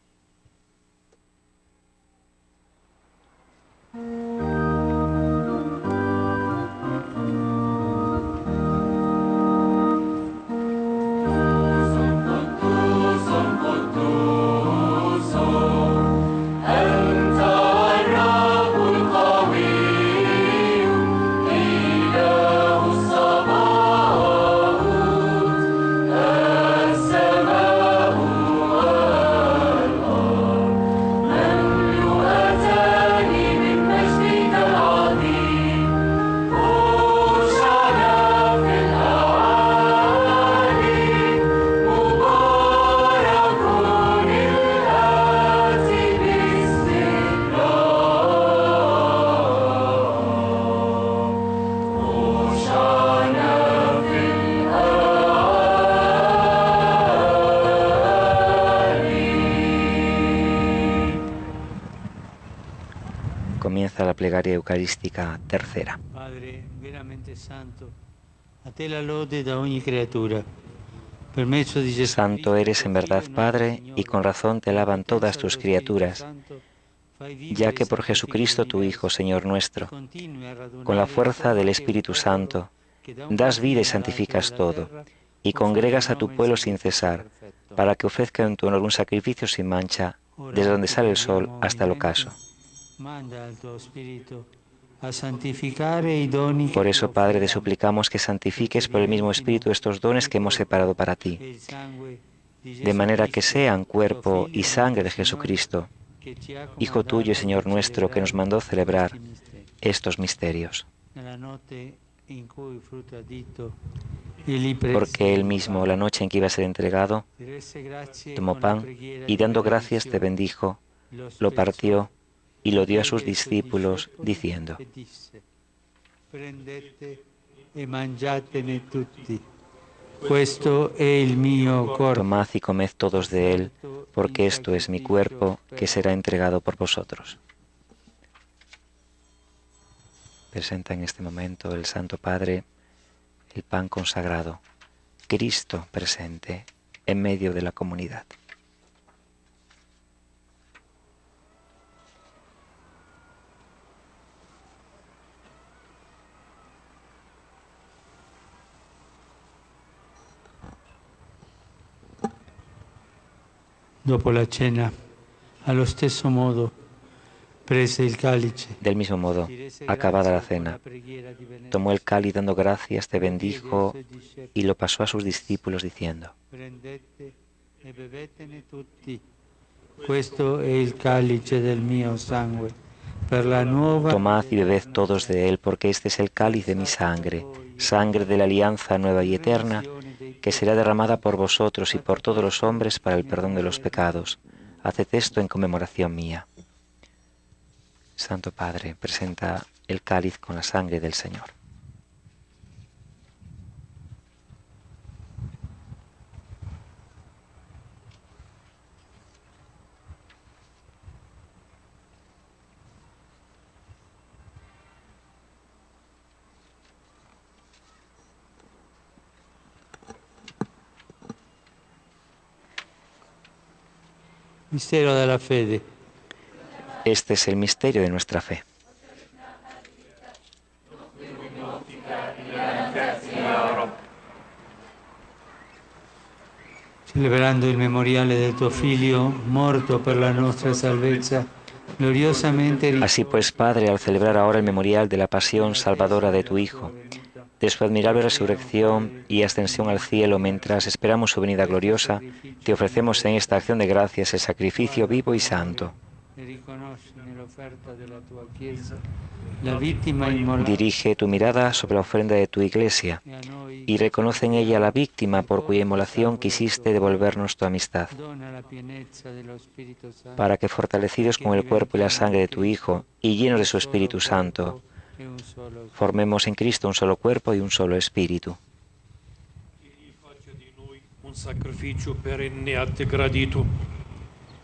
Comienza la plegaria eucarística tercera. Padre veramente santo, a te la lode da ogni creatura. Per mezzo di Gesù Santo eres en verdad, Padre, y con razón te alaban todas tus criaturas, ya que por Jesucristo tu Hijo, Señor nuestro, con la fuerza del Espíritu Santo, das vida y santificas todo, y congregas a tu pueblo sin cesar, para que ofrezca en tu honor un sacrificio sin mancha, desde donde sale el sol hasta el ocaso. Por eso, Padre, te suplicamos que santifiques por el mismo Espíritu estos dones que hemos separado para ti, de manera que sean cuerpo y sangre de Jesucristo, Hijo tuyo y Señor nuestro, que nos mandó celebrar estos misterios. Porque Él mismo, la noche en que iba a ser entregado, tomó pan y dando gracias te bendijo, lo partió y lo dio a sus discípulos, diciendo: Questo è il mio corpo. Tomad y comed todos de él, porque esto es mi cuerpo que será entregado por vosotros. Presenta en este momento el Santo Padre el pan consagrado, Cristo presente en medio de la comunidad. Dopo la cena, allo stesso modo, prese il calice. Del mismo modo, acabada la cena, tomó el cáliz dando gracias, te bendijo y lo pasó a sus discípulos diciendo: Prendete e bevetene tutti. Questo è il calice del mio sangue, per la nuova. Tomad y bebed todos de él, porque este es el cáliz de mi sangre, sangre de la alianza nueva y eterna, que será derramada por vosotros y por todos los hombres para el perdón de los pecados. Haced esto en conmemoración mía. Santo Padre, presenta el cáliz con la sangre del Señor. Mistero della fede. Este es el misterio de nuestra fe. Celebrando il memoriale del tuo Figlio, morto per la nostra salvezza, gloriosamente. Así pues, Padre, al celebrar ahora el memorial de la pasión salvadora de tu Hijo, de su admirable resurrección y ascensión al cielo, mientras esperamos su venida gloriosa, te ofrecemos en esta acción de gracias el sacrificio vivo y santo. Dirige tu mirada sobre la ofrenda de tu Iglesia y reconoce en ella la víctima por cuya inmolación quisiste devolvernos tu amistad, para que, fortalecidos con el cuerpo y la sangre de tu Hijo y llenos de su Espíritu Santo, formemos en Cristo un solo cuerpo y un solo espíritu.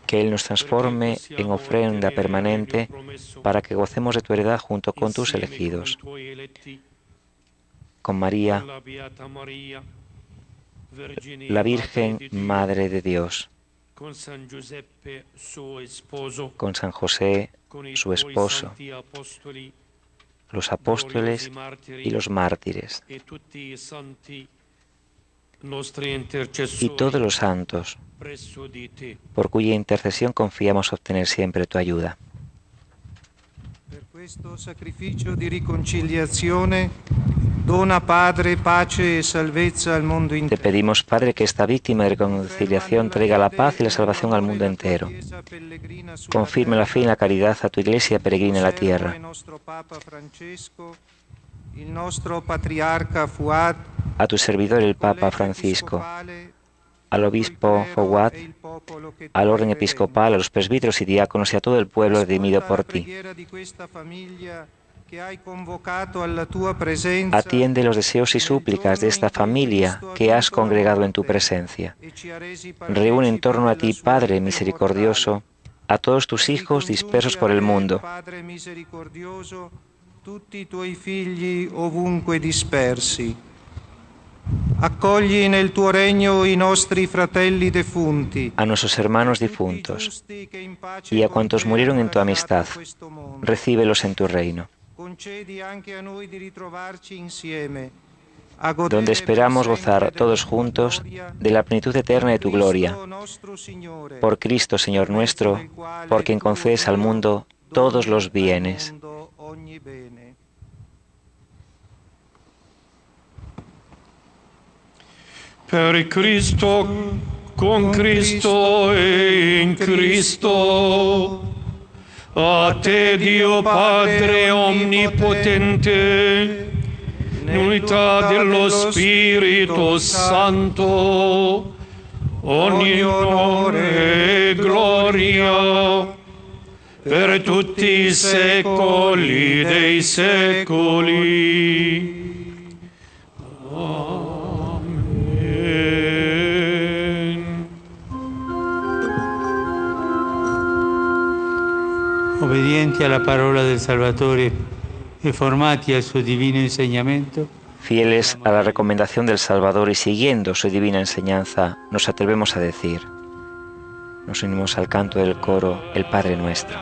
Que Él nos transforme en ofrenda permanente para que gocemos de tu heredad junto con tus elegidos. Con María, la Virgen Madre de Dios, con San José, su esposo, los apóstoles y los mártires, y todos los santos, por cuya intercesión confiamos obtener siempre tu ayuda. Per questo sacrificio di riconciliazione, dona, Padre, pace e salvezza al mondo intero. Te pedimos, Padre, que esta víctima de reconciliación traiga la paz y la salvación al mundo entero. Confirme la fe y la caridad a tu Iglesia peregrina en la tierra. Il nostro patriarca Fuad, a tu servidor el Papa Francisco, al obispo Fouad, al orden episcopal, a los presbíteros y diáconos y a todo el pueblo redimido por ti. Atiende los deseos y súplicas de esta familia que has congregado en tu presencia. Reúne en torno a ti, Padre misericordioso, a todos tus hijos dispersos por el mundo. Tutti i tuoi figli ovunque dispersi. Accogli nel tuo regno i nostri fratelli defunti. A nuestros hermanos difuntos y a cuantos murieron en tu amistad, recíbelos en tu reino, donde esperamos gozar todos juntos de la plenitud eterna de tu gloria. Por Cristo, Señor nuestro, por quien concedes al mundo todos los bienes. Per Cristo, con Cristo e in Cristo, a te Dio Padre Onnipotente, in unità dello Spirito Santo, ogni onore e gloria, per tutti i secoli dei secoli. Amen. obbedienti alla parola del Salvatore e formati al suo divino insegnamento, fieles a la recomendación del Salvador y siguiendo su divina enseñanza, nos atrevemos a decir, nos unimos al canto del coro, el Padre Nuestro.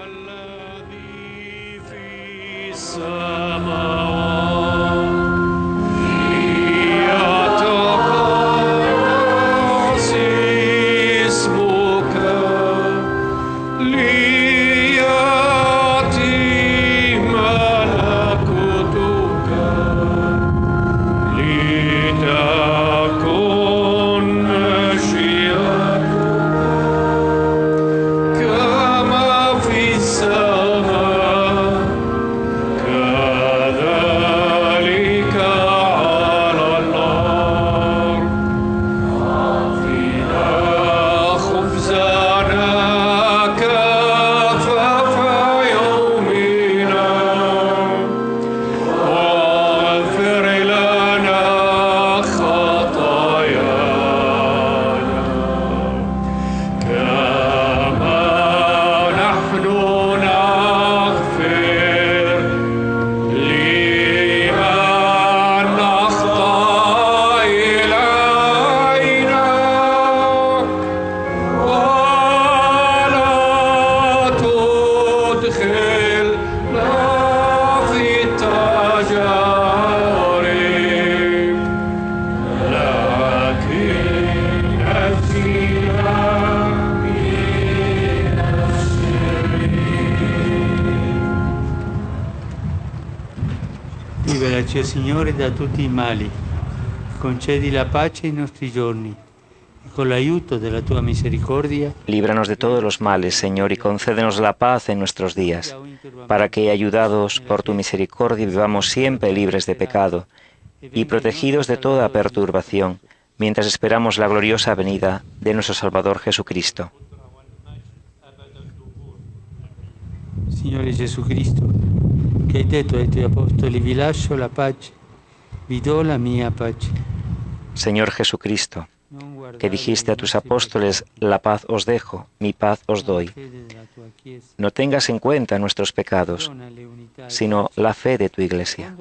Liberaci, Signore, da tutti i mali. Concedi la pace ai nostri giorni. E con l'aiuto della tua misericordia, líbranos de todos los males, Señor, y concédenos la paz en nuestros días, para que, ayudados por tu misericordia, vivamos siempre libres de pecado y protegidos de toda perturbación, mientras esperamos la gloriosa venida de nuestro Salvador Jesucristo. Signore Gesù Cristo, che hai detto ai tuoi apostoli, vi lascio la pace, vi do la mia pace. Señor Jesucristo, que dijiste a tus apóstoles, la paz os dejo, mi paz os doy. No tengas en cuenta nuestros pecados, sino la fe de tu Iglesia,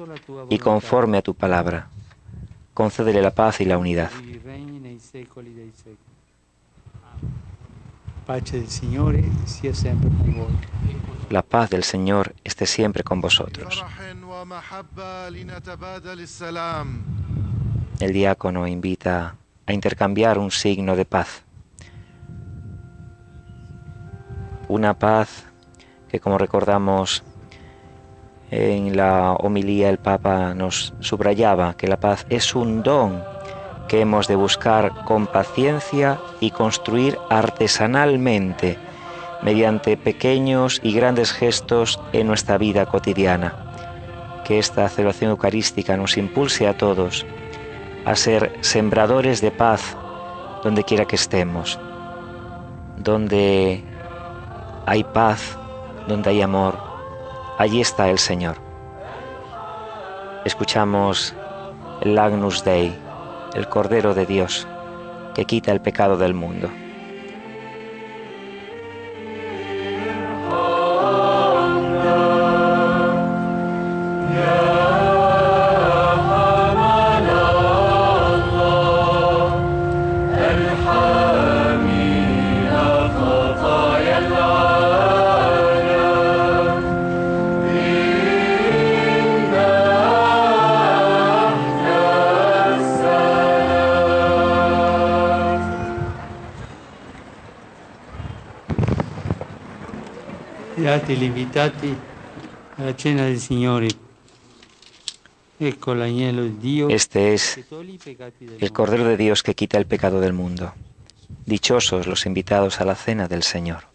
y conforme a tu palabra, concédele la paz y la unidad. Pace del Signore sia sempre con voi. La paz del Señor esté siempre con vosotros. El diácono invita a intercambiar un signo de paz. Una paz que, como recordamos en la homilía, el Papa nos subrayaba que la paz es un don que hemos de buscar con paciencia y construir artesanalmente mediante pequeños y grandes gestos en nuestra vida cotidiana. Que esta celebración eucarística nos impulse a todos a ser sembradores de paz donde quiera que estemos. Donde hay paz, donde hay amor, allí está el Señor. Escuchamos el Agnus Dei, el Cordero de Dios, que quita el pecado del mundo. Siate invitati alla cena del Signore. Ecco l'agnello di Dio. Este es el Cordero de Dios que quita el pecado del mundo. Dichosos los invitados a la cena del Señor.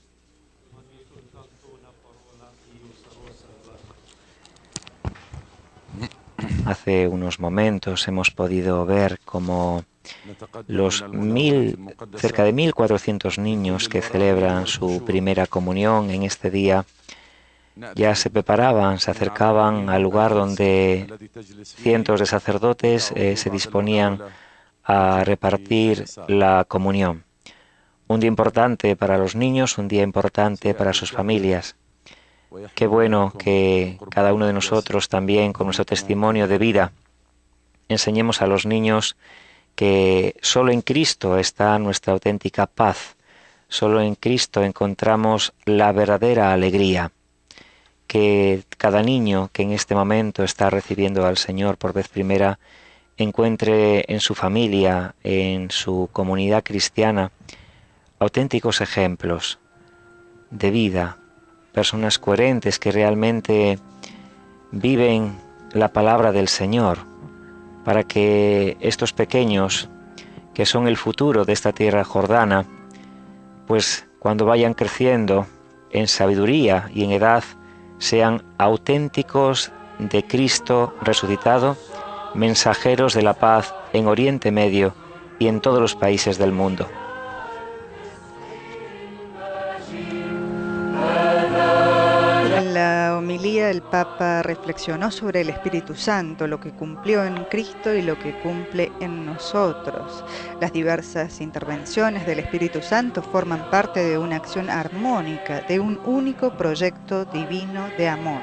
Hace unos momentos hemos podido ver cómo los cerca de 1.400 niños que celebran su primera comunión en este día ya se preparaban, se acercaban al lugar donde cientos de sacerdotes se disponían a repartir la comunión. Un día importante para los niños, un día importante para sus familias. Qué bueno que cada uno de nosotros también, con nuestro testimonio de vida, enseñemos a los niños que solo en Cristo está nuestra auténtica paz, solo en Cristo encontramos la verdadera alegría. Que cada niño que en este momento está recibiendo al Señor por vez primera encuentre en su familia, en su comunidad cristiana, auténticos ejemplos de vida, personas coherentes que realmente viven la palabra del Señor, para que estos pequeños, que son el futuro de esta tierra jordana, pues cuando vayan creciendo en sabiduría y en edad, sean auténticos de Cristo resucitado, mensajeros de la paz en Oriente Medio y en todos los países del mundo. En la homilía el Papa reflexionó sobre el Espíritu Santo, lo que cumplió en Cristo y lo que cumple en nosotros. Las diversas intervenciones del Espíritu Santo forman parte de una acción armónica, de un único proyecto divino de amor.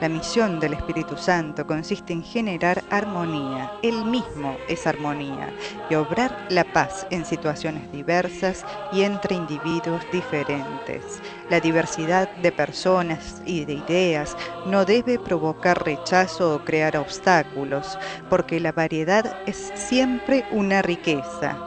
La misión del Espíritu Santo consiste en generar armonía. Él mismo es armonía y obrar la paz en situaciones diversas y entre individuos diferentes. La diversidad de personas y de ideas no debe provocar rechazo o crear obstáculos, porque la variedad es siempre una riqueza.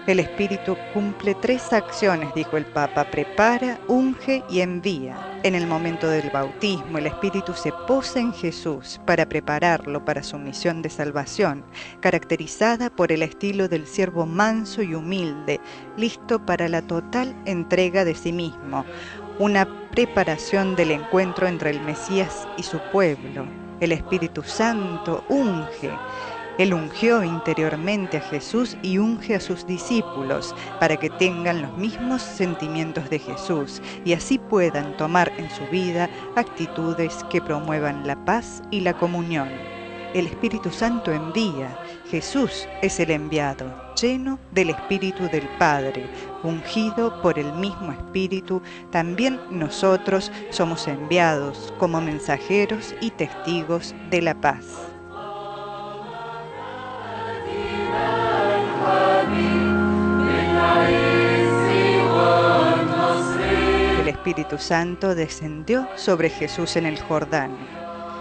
El Espíritu cumple 3 acciones, dijo el Papa: prepara, unge y envía. En el momento del bautismo, el Espíritu se posa en Jesús para prepararlo para su misión de salvación, caracterizada por el estilo del siervo manso y humilde, listo para la total entrega de sí mismo, una preparación del encuentro entre el Mesías y su pueblo. El Espíritu Santo unge. Él ungió interiormente a Jesús y unge a sus discípulos para que tengan los mismos sentimientos de Jesús y así puedan tomar en su vida actitudes que promuevan la paz y la comunión. El Espíritu Santo envía. Jesús es el enviado, lleno del Espíritu del Padre, ungido por el mismo Espíritu. También nosotros somos enviados como mensajeros y testigos de la paz. El Espíritu Santo descendió sobre Jesús en el Jordán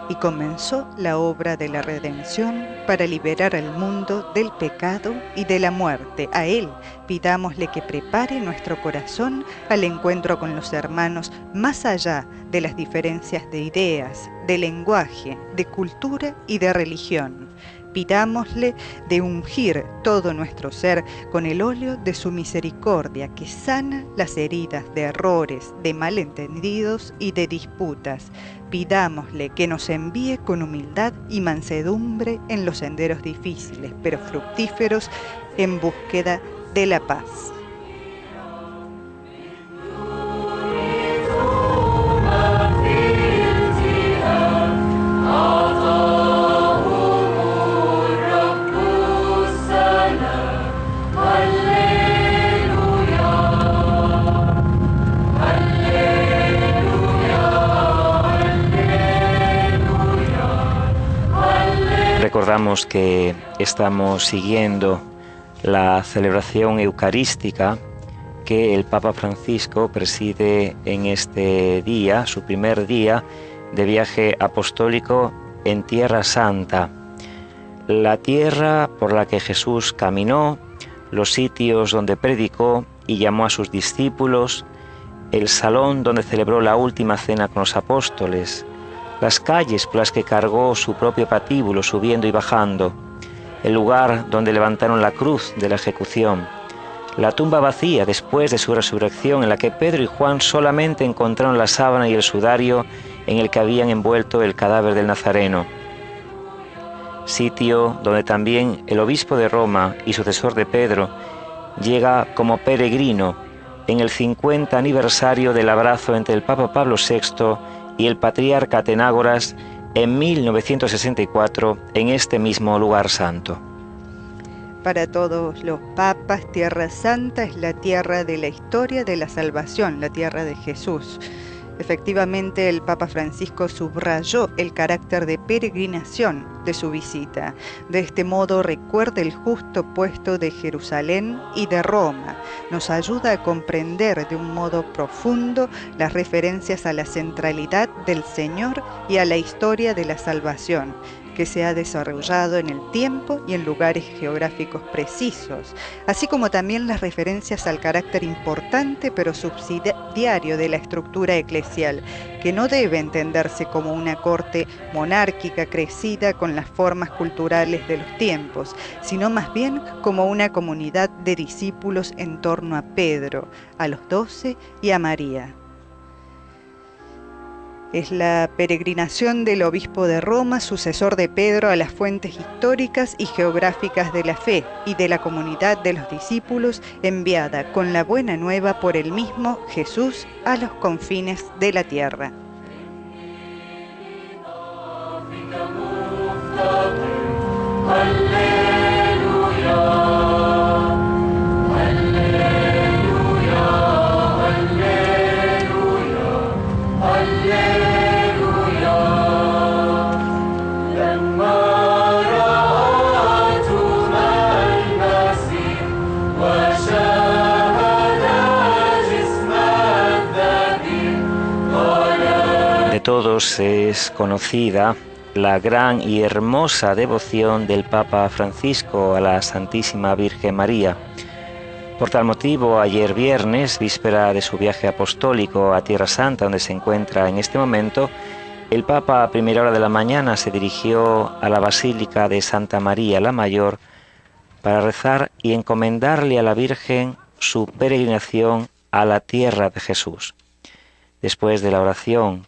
y comenzó la obra de la redención para liberar al mundo del pecado y de la muerte. A Él pidámosle que prepare nuestro corazón al encuentro con los hermanos más allá de las diferencias de ideas, de lenguaje, de cultura y de religión. Pidámosle de ungir todo nuestro ser con el óleo de su misericordia que sana las heridas de errores, de malentendidos y de disputas. Pidámosle que nos envíe con humildad y mansedumbre en los senderos difíciles, pero fructíferos en búsqueda de la paz. Recordamos que estamos siguiendo la celebración eucarística que el Papa Francisco preside en este día, su primer día de viaje apostólico en Tierra Santa. La tierra por la que Jesús caminó, los sitios donde predicó y llamó a sus discípulos, el salón donde celebró la última cena con los apóstoles, las calles por las que cargó su propio patíbulo subiendo y bajando, el lugar donde levantaron la cruz de la ejecución, la tumba vacía después de su resurrección en la que Pedro y Juan solamente encontraron la sábana y el sudario en el que habían envuelto el cadáver del Nazareno, sitio donde también el obispo de Roma y sucesor de Pedro llega como peregrino en el 50 aniversario del abrazo entre el Papa Pablo VI y el patriarca Atenágoras en 1964 en este mismo lugar santo. Para todos los papas, Tierra Santa es la tierra de la historia de la salvación, la tierra de Jesús. Efectivamente, el Papa Francisco subrayó el carácter de peregrinación de su visita. De este modo recuerda el justo puesto de Jerusalén y de Roma. Nos ayuda a comprender de un modo profundo las referencias a la centralidad del Señor y a la historia de la salvación, que se ha desarrollado en el tiempo y en lugares geográficos precisos, así como también las referencias al carácter importante pero subsidiario de la estructura eclesial, que no debe entenderse como una corte monárquica crecida con las formas culturales de los tiempos, sino más bien como una comunidad de discípulos en torno a Pedro, a los 12 y a María. Es la peregrinación del obispo de Roma, sucesor de Pedro, a las fuentes históricas y geográficas de la fe y de la comunidad de los discípulos, enviada con la buena nueva por el mismo Jesús a los confines de la tierra. De todos es conocida la gran y hermosa devoción del Papa Francisco a la Santísima Virgen María. Por tal motivo, ayer viernes, víspera de su viaje apostólico a Tierra Santa, donde se encuentra en este momento, el Papa a primera hora de la mañana se dirigió a la Basílica de Santa María la Mayor para rezar y encomendarle a la Virgen su peregrinación a la tierra de Jesús. Después de la oración,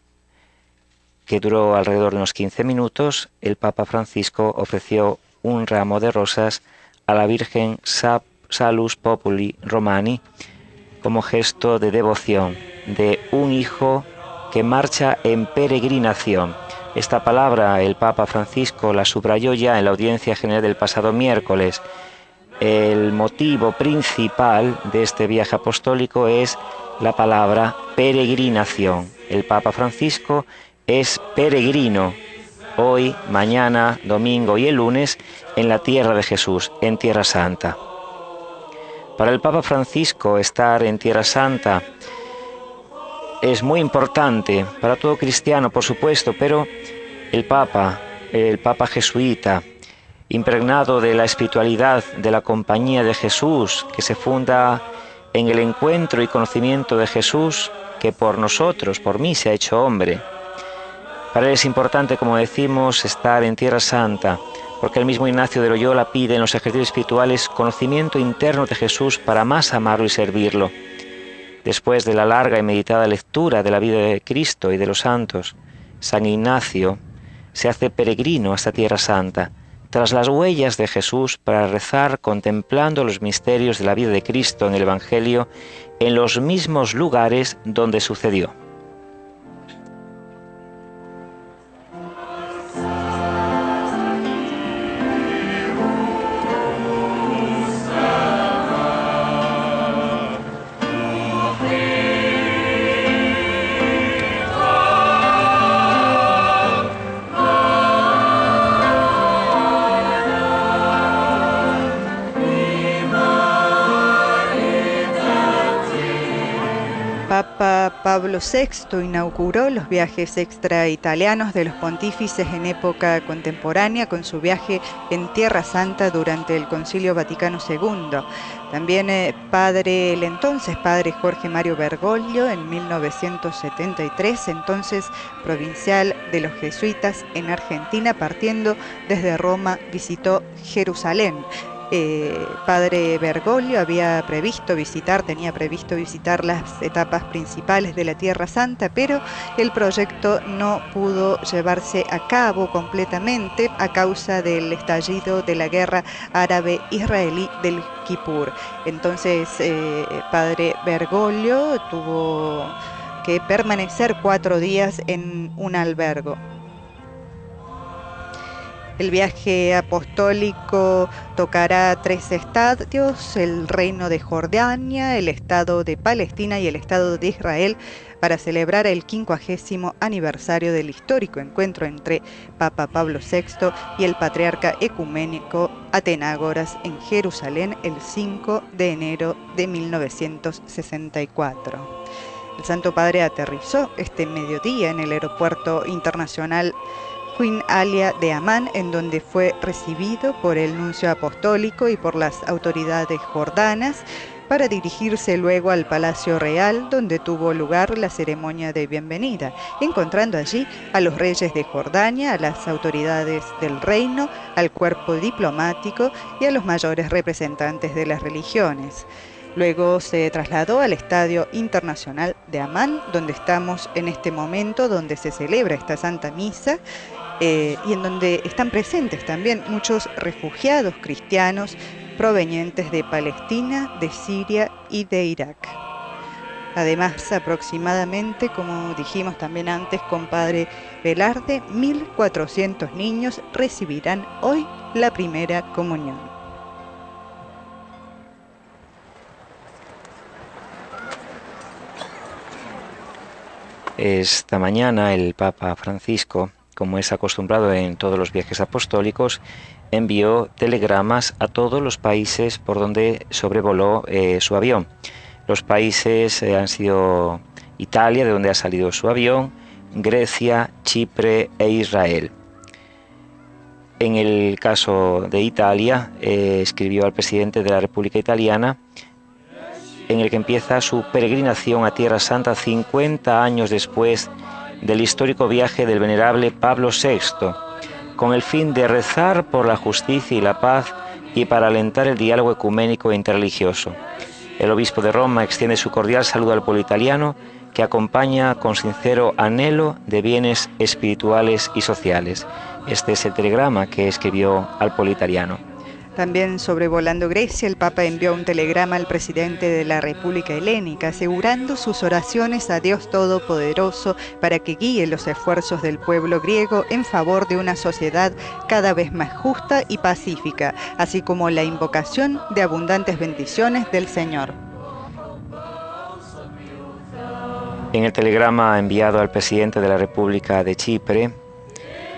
que duró alrededor de unos 15 minutos, el Papa Francisco ofreció un ramo de rosas a la Virgen Salus Populi Romani como gesto de devoción de un hijo que marcha en peregrinación. Esta palabra el Papa Francisco la subrayó ya en la audiencia general del pasado miércoles. El motivo principal de este viaje apostólico es la palabra peregrinación. El Papa Francisco es peregrino hoy, mañana, domingo y el lunes en la tierra de Jesús, en Tierra Santa. Para el Papa Francisco estar en Tierra Santa es muy importante para todo cristiano, por supuesto, pero el Papa jesuita, impregnado de la espiritualidad de la Compañía de Jesús, que se funda en el encuentro y conocimiento de Jesús, que por nosotros, por mí, se ha hecho hombre. Para él es importante, como decimos, estar en Tierra Santa, porque el mismo Ignacio de Loyola pide en los ejercicios espirituales conocimiento interno de Jesús para más amarlo y servirlo. Después de la larga y meditada lectura de la vida de Cristo y de los santos, San Ignacio se hace peregrino hasta Tierra Santa, tras las huellas de Jesús, para rezar contemplando los misterios de la vida de Cristo en el Evangelio en los mismos lugares donde sucedió. Papa Pablo VI inauguró los viajes extraitalianos de los pontífices en época contemporánea con su viaje en Tierra Santa durante el Concilio Vaticano II. También el entonces padre Jorge Mario Bergoglio, en 1973, entonces provincial de los jesuitas en Argentina, partiendo desde Roma, visitó Jerusalén. Padre Bergoglio tenía previsto visitar las etapas principales de la Tierra Santa, pero el proyecto no pudo llevarse a cabo completamente a causa del estallido de la guerra árabe-israelí del Kippur. Entonces, Padre Bergoglio tuvo que permanecer 4 días en un albergue. El viaje apostólico tocará 3 estadios: el Reino de Jordania, el Estado de Palestina y el Estado de Israel, para celebrar el 50º aniversario del histórico encuentro entre Papa Pablo VI y el patriarca ecuménico Atenágoras en Jerusalén el 5 de enero de 1964. El Santo Padre aterrizó este mediodía en el Aeropuerto Internacional Queen Alia de Amán, en donde fue recibido por el nuncio apostólico y por las autoridades jordanas, para dirigirse luego al Palacio Real, donde tuvo lugar la ceremonia de bienvenida, encontrando allí a los reyes de Jordania, a las autoridades del reino, al cuerpo diplomático y a los mayores representantes de las religiones. Luego se trasladó al Estadio Internacional de Amán, donde estamos en este momento, donde se celebra esta Santa Misa, y en donde están presentes también muchos refugiados cristianos provenientes de Palestina, de Siria y de Irak. Además, aproximadamente, como dijimos también antes con Padre Velarde, 1.400 niños recibirán hoy la primera comunión. Esta mañana el Papa Francisco, como es acostumbrado en todos los viajes apostólicos, envió telegramas a todos los países por donde sobrevoló su avión. Los países han sido Italia, de donde ha salido su avión, Grecia, Chipre e Israel. En el caso de Italia, escribió al presidente de la República Italiana, en el que empieza su peregrinación a Tierra Santa 50 años después del histórico viaje del venerable Pablo VI, con el fin de rezar por la justicia y la paz y para alentar el diálogo ecuménico e interreligioso. El obispo de Roma extiende su cordial saludo al pueblo italiano, que acompaña con sincero anhelo de bienes espirituales y sociales. Este es el telegrama que escribió al pueblo italiano. También sobrevolando Grecia, el Papa envió un telegrama al presidente de la República Helénica, asegurando sus oraciones a Dios Todopoderoso para que guíe los esfuerzos del pueblo griego en favor de una sociedad cada vez más justa y pacífica, así como la invocación de abundantes bendiciones del Señor. En el telegrama enviado al presidente de la República de Chipre,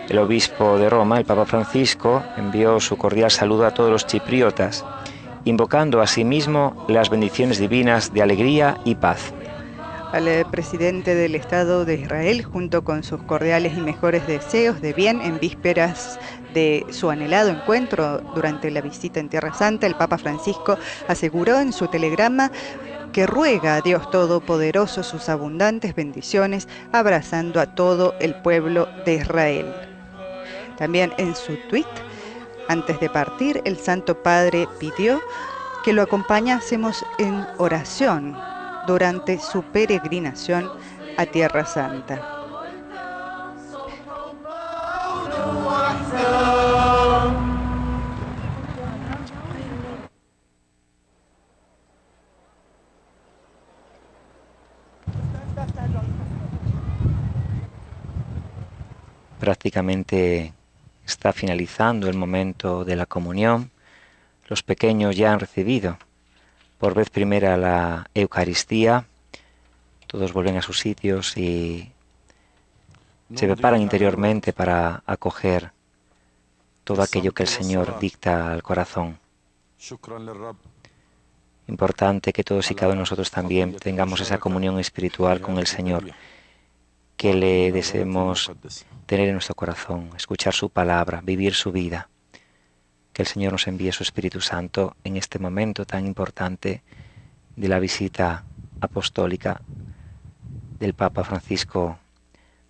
el obispo de Roma, el Papa Francisco, envió su cordial saludo a todos los chipriotas, invocando asimismo las bendiciones divinas de alegría y paz. Al presidente del Estado de Israel, junto con sus cordiales y mejores deseos de bien en vísperas de su anhelado encuentro durante la visita en Tierra Santa, el Papa Francisco aseguró en su telegrama que ruega a Dios Todopoderoso sus abundantes bendiciones, abrazando a todo el pueblo de Israel. También en su tuit, antes de partir, el Santo Padre pidió que lo acompañásemos en oración durante su peregrinación a Tierra Santa. Prácticamente está finalizando el momento de la comunión. Los pequeños ya han recibido por vez primera la Eucaristía. Todos vuelven a sus sitios y se preparan interiormente para acoger todo aquello que el Señor dicta al corazón. Importante que todos y cada uno de nosotros también tengamos esa comunión espiritual con el Señor, que le deseemos tener en nuestro corazón, escuchar su palabra, vivir su vida. Que el Señor nos envíe su Espíritu Santo en este momento tan importante de la visita apostólica del Papa Francisco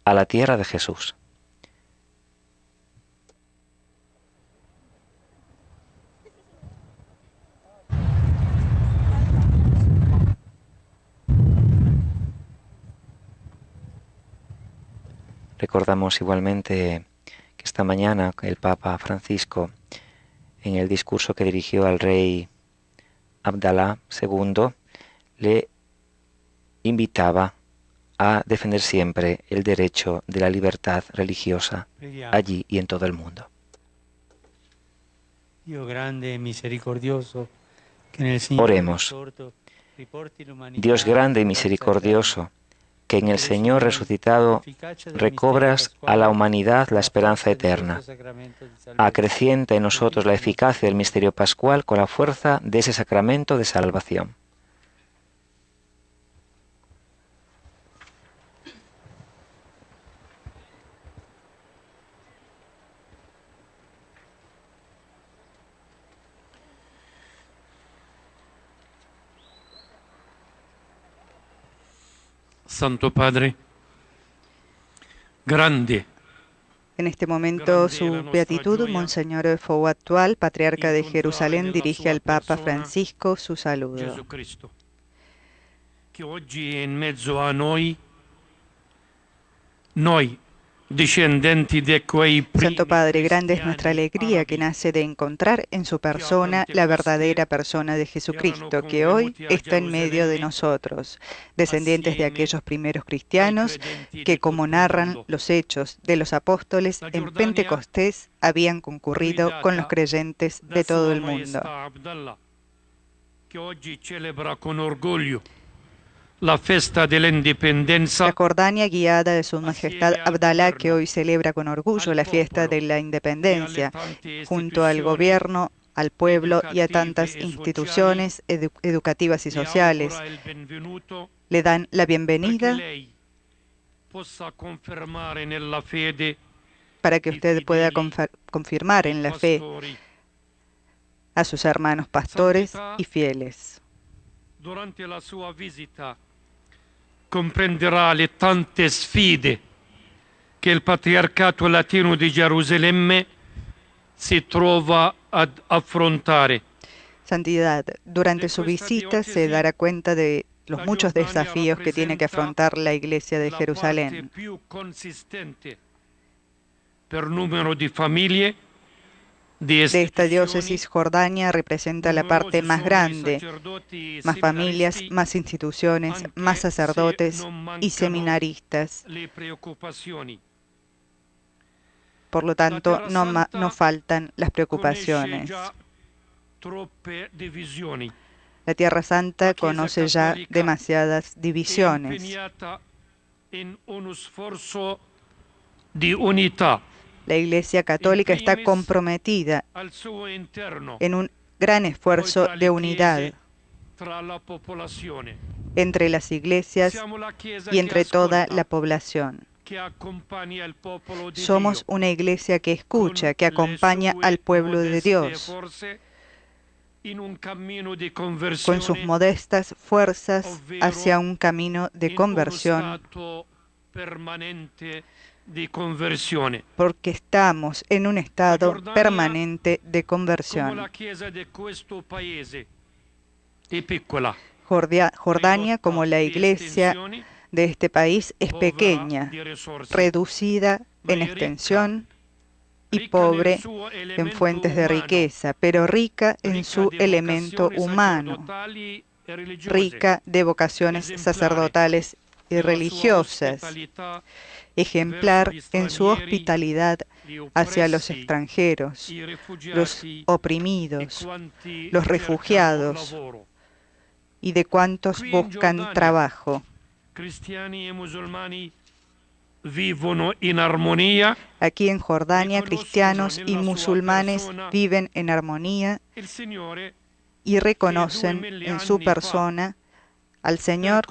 a la tierra de Jesús. Recordamos igualmente que esta mañana el Papa Francisco, en el discurso que dirigió al rey Abdalá II, le invitaba a defender siempre el derecho de la libertad religiosa allí y en todo el mundo. Oremos. Dios grande y misericordioso, que en el Señor resucitado recobras a la humanidad la esperanza eterna. Acrecienta en nosotros la eficacia del misterio pascual con la fuerza de ese sacramento de salvación. Santo Padre, grande. En este momento, su beatitud, Monseñor Fouatual, patriarca de Jerusalén, dirige al Papa Francisco su saludo. Jesucristo, che oggi è in mezzo a noi discendenti di quei Santo Padre, grande es nuestra alegría que nace de encontrar en su persona la verdadera persona de Jesucristo, que hoy está en medio de nosotros, descendientes de aquellos primeros cristianos que, como narran los hechos de los apóstoles, en Pentecostés habían concurrido con los creyentes de todo el mundo. che oggi celebra con orgoglio la festa dell'indipendenza. La Jordania, guiada de su majestad Abdalá, que hoy celebra con orgullo la fiesta de la independencia, junto al gobierno, al pueblo y a tantas instituciones educativas y sociales, le dan la bienvenida para que usted pueda confirmar en la fe a sus hermanos pastores y fieles. Durante la sua visita comprenderà le tante sfide che il Patriarcato Latino di Gerusalemme si trova ad affrontare. Santidad, durante su visita se dará cuenta de los muchos desafíos que tiene que afrontar la Iglesia de Jerusalén. Più consistente per numero di famiglie. De esta diócesis, Jordania representa la parte más grande, más familias, más instituciones, más sacerdotes y seminaristas. Por lo tanto, no faltan las preocupaciones. La Tierra Santa conoce ya demasiadas divisiones. La Iglesia Católica está comprometida en un gran esfuerzo de unidad entre las iglesias y entre toda la población. Somos una iglesia que escucha, que acompaña al pueblo de Dios con sus modestas fuerzas hacia un camino de conversión, porque estamos en un estado permanente de conversión. Jordania, como la iglesia de este país, es pequeña, reducida en extensión y pobre en fuentes de riqueza, pero rica en su elemento humano, rica de vocaciones sacerdotales y religiosas, ejemplar en su hospitalidad hacia los extranjeros, los oprimidos, los refugiados y de cuantos buscan trabajo. Aquí en Jordania, cristianos y musulmanes viven en armonía y reconocen en su persona al Señor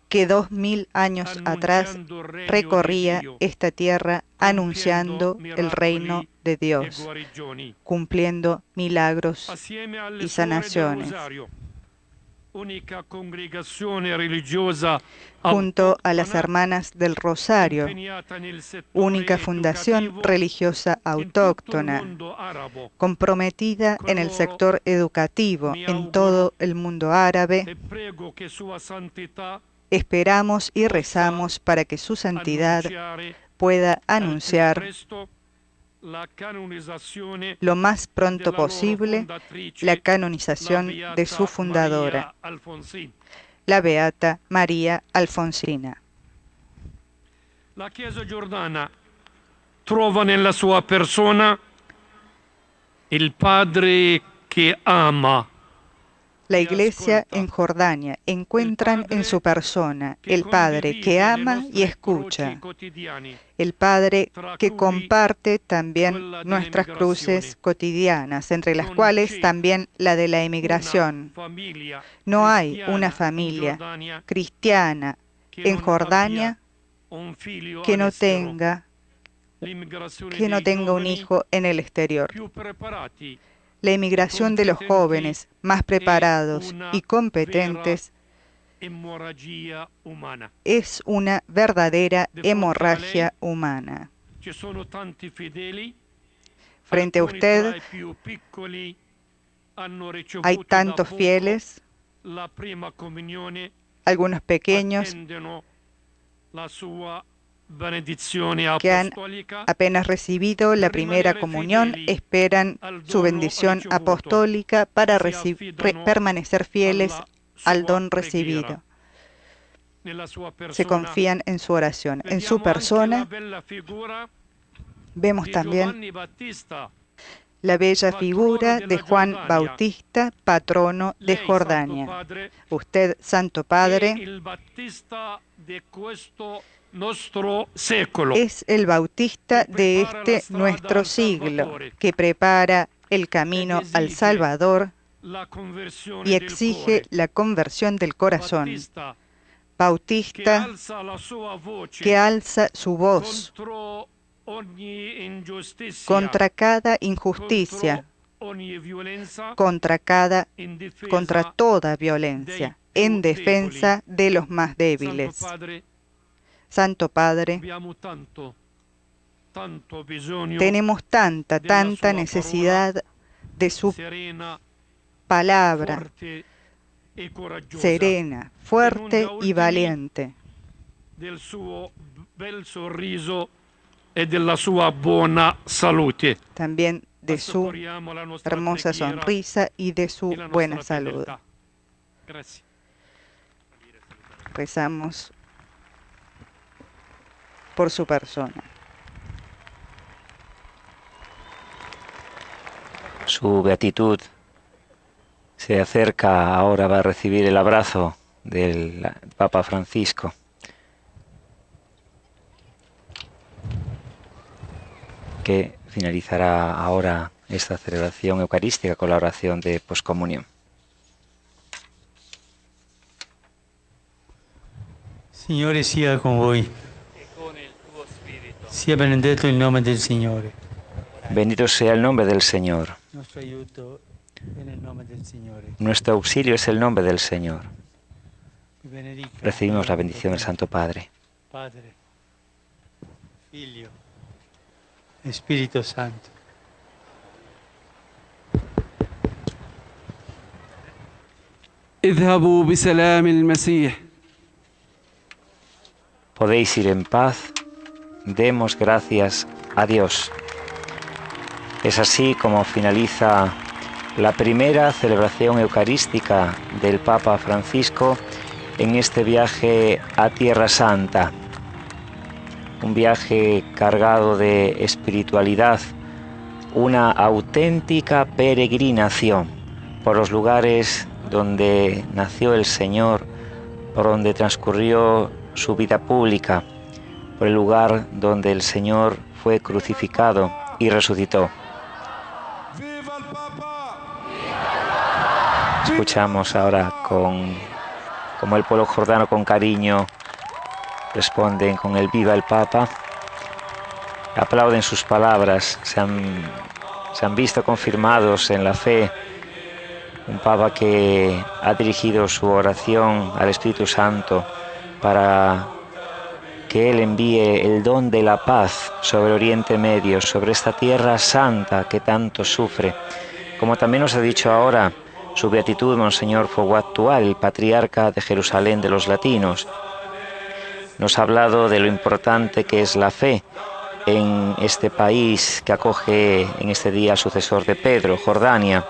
que 2000 años atrás recorría esta tierra anunciando el reino de Dios, cumpliendo milagros y sanaciones. Junto a las Hermanas del Rosario, única fundación religiosa autóctona, comprometida en el sector educativo en todo el mundo árabe, esperamos y rezamos para que su santidad pueda anunciar lo más pronto posible la canonización de su fundadora, la Beata María Alfonsina. La Chiesa giordana trova nella sua persona il Padre che ama. La Iglesia en Jordania encuentran en su persona el Padre que ama y escucha, el Padre que comparte también nuestras cruces cotidianas, entre las cuales también la de la emigración. No hay una familia cristiana en Jordania que no tenga un hijo en el exterior. La emigración de los jóvenes más preparados y competentes es una verdadera hemorragia humana. Frente a usted hay tantos fieles, algunos pequeños que han apenas recibido la primera comunión, esperan su bendición apostólica para permanecer fieles al don recibido. Se confían en su oración. En su persona vemos también la bella figura de Juan Bautista, patrono de Jordania. Usted, Santo Padre, es el Bautista de este nuestro siglo, que prepara el camino al Salvador y exige la conversión del corazón. Bautista que alza su voz contra cada injusticia, contra toda violencia, en defensa de los más débiles. Santo Padre, tenemos tanta necesidad de su palabra serena, fuerte y valiente, del suo bel sorriso e della sua buona salute. También de su hermosa sonrisa y de su buena salud. Rezamos por su persona. Su beatitud se acerca, ahora va a recibir el abrazo del Papa Francisco. Que finalizará ahora esta celebración eucarística con la oración de poscomunión. Signore sia con voi. Sia benedetto il nome del Signore. Bendito sea el nombre del Señor. Nuestro aiuto en el nome del Signore. Nuestro auxilio es el nombre del Señor. Recibimos la bendición del Santo Padre. Padre, Figlio, Espíritu Santo. اذهبوا بسلام المسيح. Podéis ir en paz. Demos gracias a Dios. Es así como finaliza la primera celebración eucarística del Papa Francisco en este viaje a Tierra Santa. Un viaje cargado de espiritualidad, una auténtica peregrinación por los lugares donde nació el Señor, por donde transcurrió su vida pública, por el lugar donde el Señor fue crucificado y resucitó. Escuchamos ahora como el pueblo jordano con cariño responden con el viva el Papa, aplauden sus palabras, se han visto confirmados en la fe. Un Papa que ha dirigido su oración al Espíritu Santo para que Él envíe el don de la paz sobre Oriente Medio, sobre esta tierra santa que tanto sufre. Como también nos ha dicho ahora su beatitud Monseñor Foguatual, el patriarca de Jerusalén de los latinos. Nos ha hablado de lo importante que es la fe en este país que acoge en este día al sucesor de Pedro, Jordania.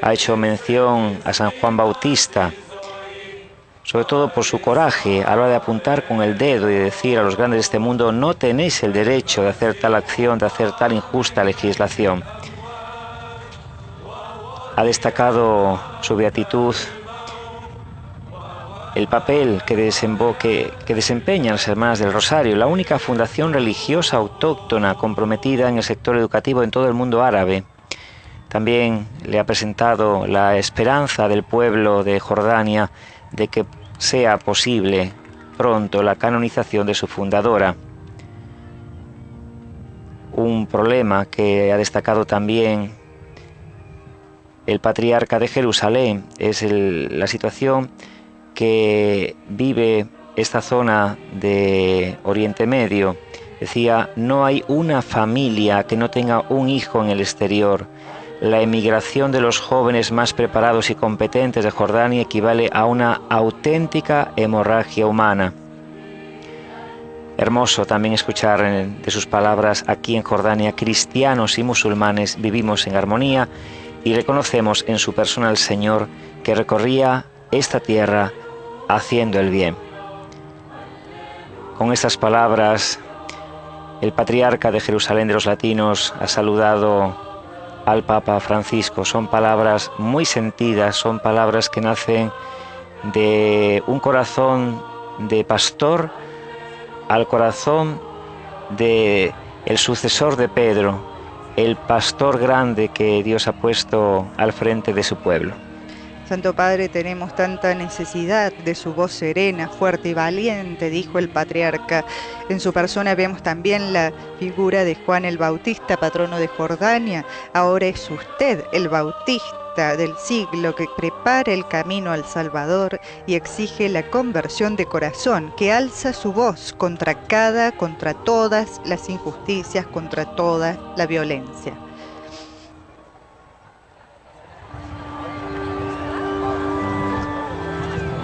Ha hecho mención a San Juan Bautista, sobre todo por su coraje a la hora de apuntar con el dedo y decir a los grandes de este mundo: no tenéis el derecho de hacer tal acción, de hacer tal injusta legislación. ha destacado su beatitud el papel que desempeñan las Hermanas del Rosario, la única fundación religiosa autóctona comprometida en el sector educativo en todo el mundo árabe. También le ha presentado la esperanza del pueblo de Jordania de que sea posible pronto la canonización de su fundadora. Un problema que ha destacado también el patriarca de Jerusalén es la situación que vive esta zona de Oriente Medio. Decía, no hay una familia que no tenga un hijo en el exterior. La emigración de los jóvenes más preparados y competentes de Jordania equivale a una auténtica hemorragia humana. Hermoso también escuchar de sus palabras, aquí en Jordania, cristianos y musulmanes vivimos en armonía y reconocemos en su persona al Señor que recorría esta tierra haciendo el bien. Con estas palabras, el patriarca de Jerusalén de los latinos ha saludado al Papa Francisco. Son palabras muy sentidas, son palabras que nacen de un corazón de pastor al corazón de el sucesor de Pedro, el pastor grande que Dios ha puesto al frente de su pueblo. Santo Padre, tenemos tanta necesidad de su voz serena, fuerte y valiente, dijo el patriarca. En su persona vemos también la figura de Juan el Bautista, patrono de Jordania. Ahora es usted el Bautista del siglo que prepara el camino al Salvador y exige la conversión de corazón, que alza su voz contra todas las injusticias, contra toda la violencia.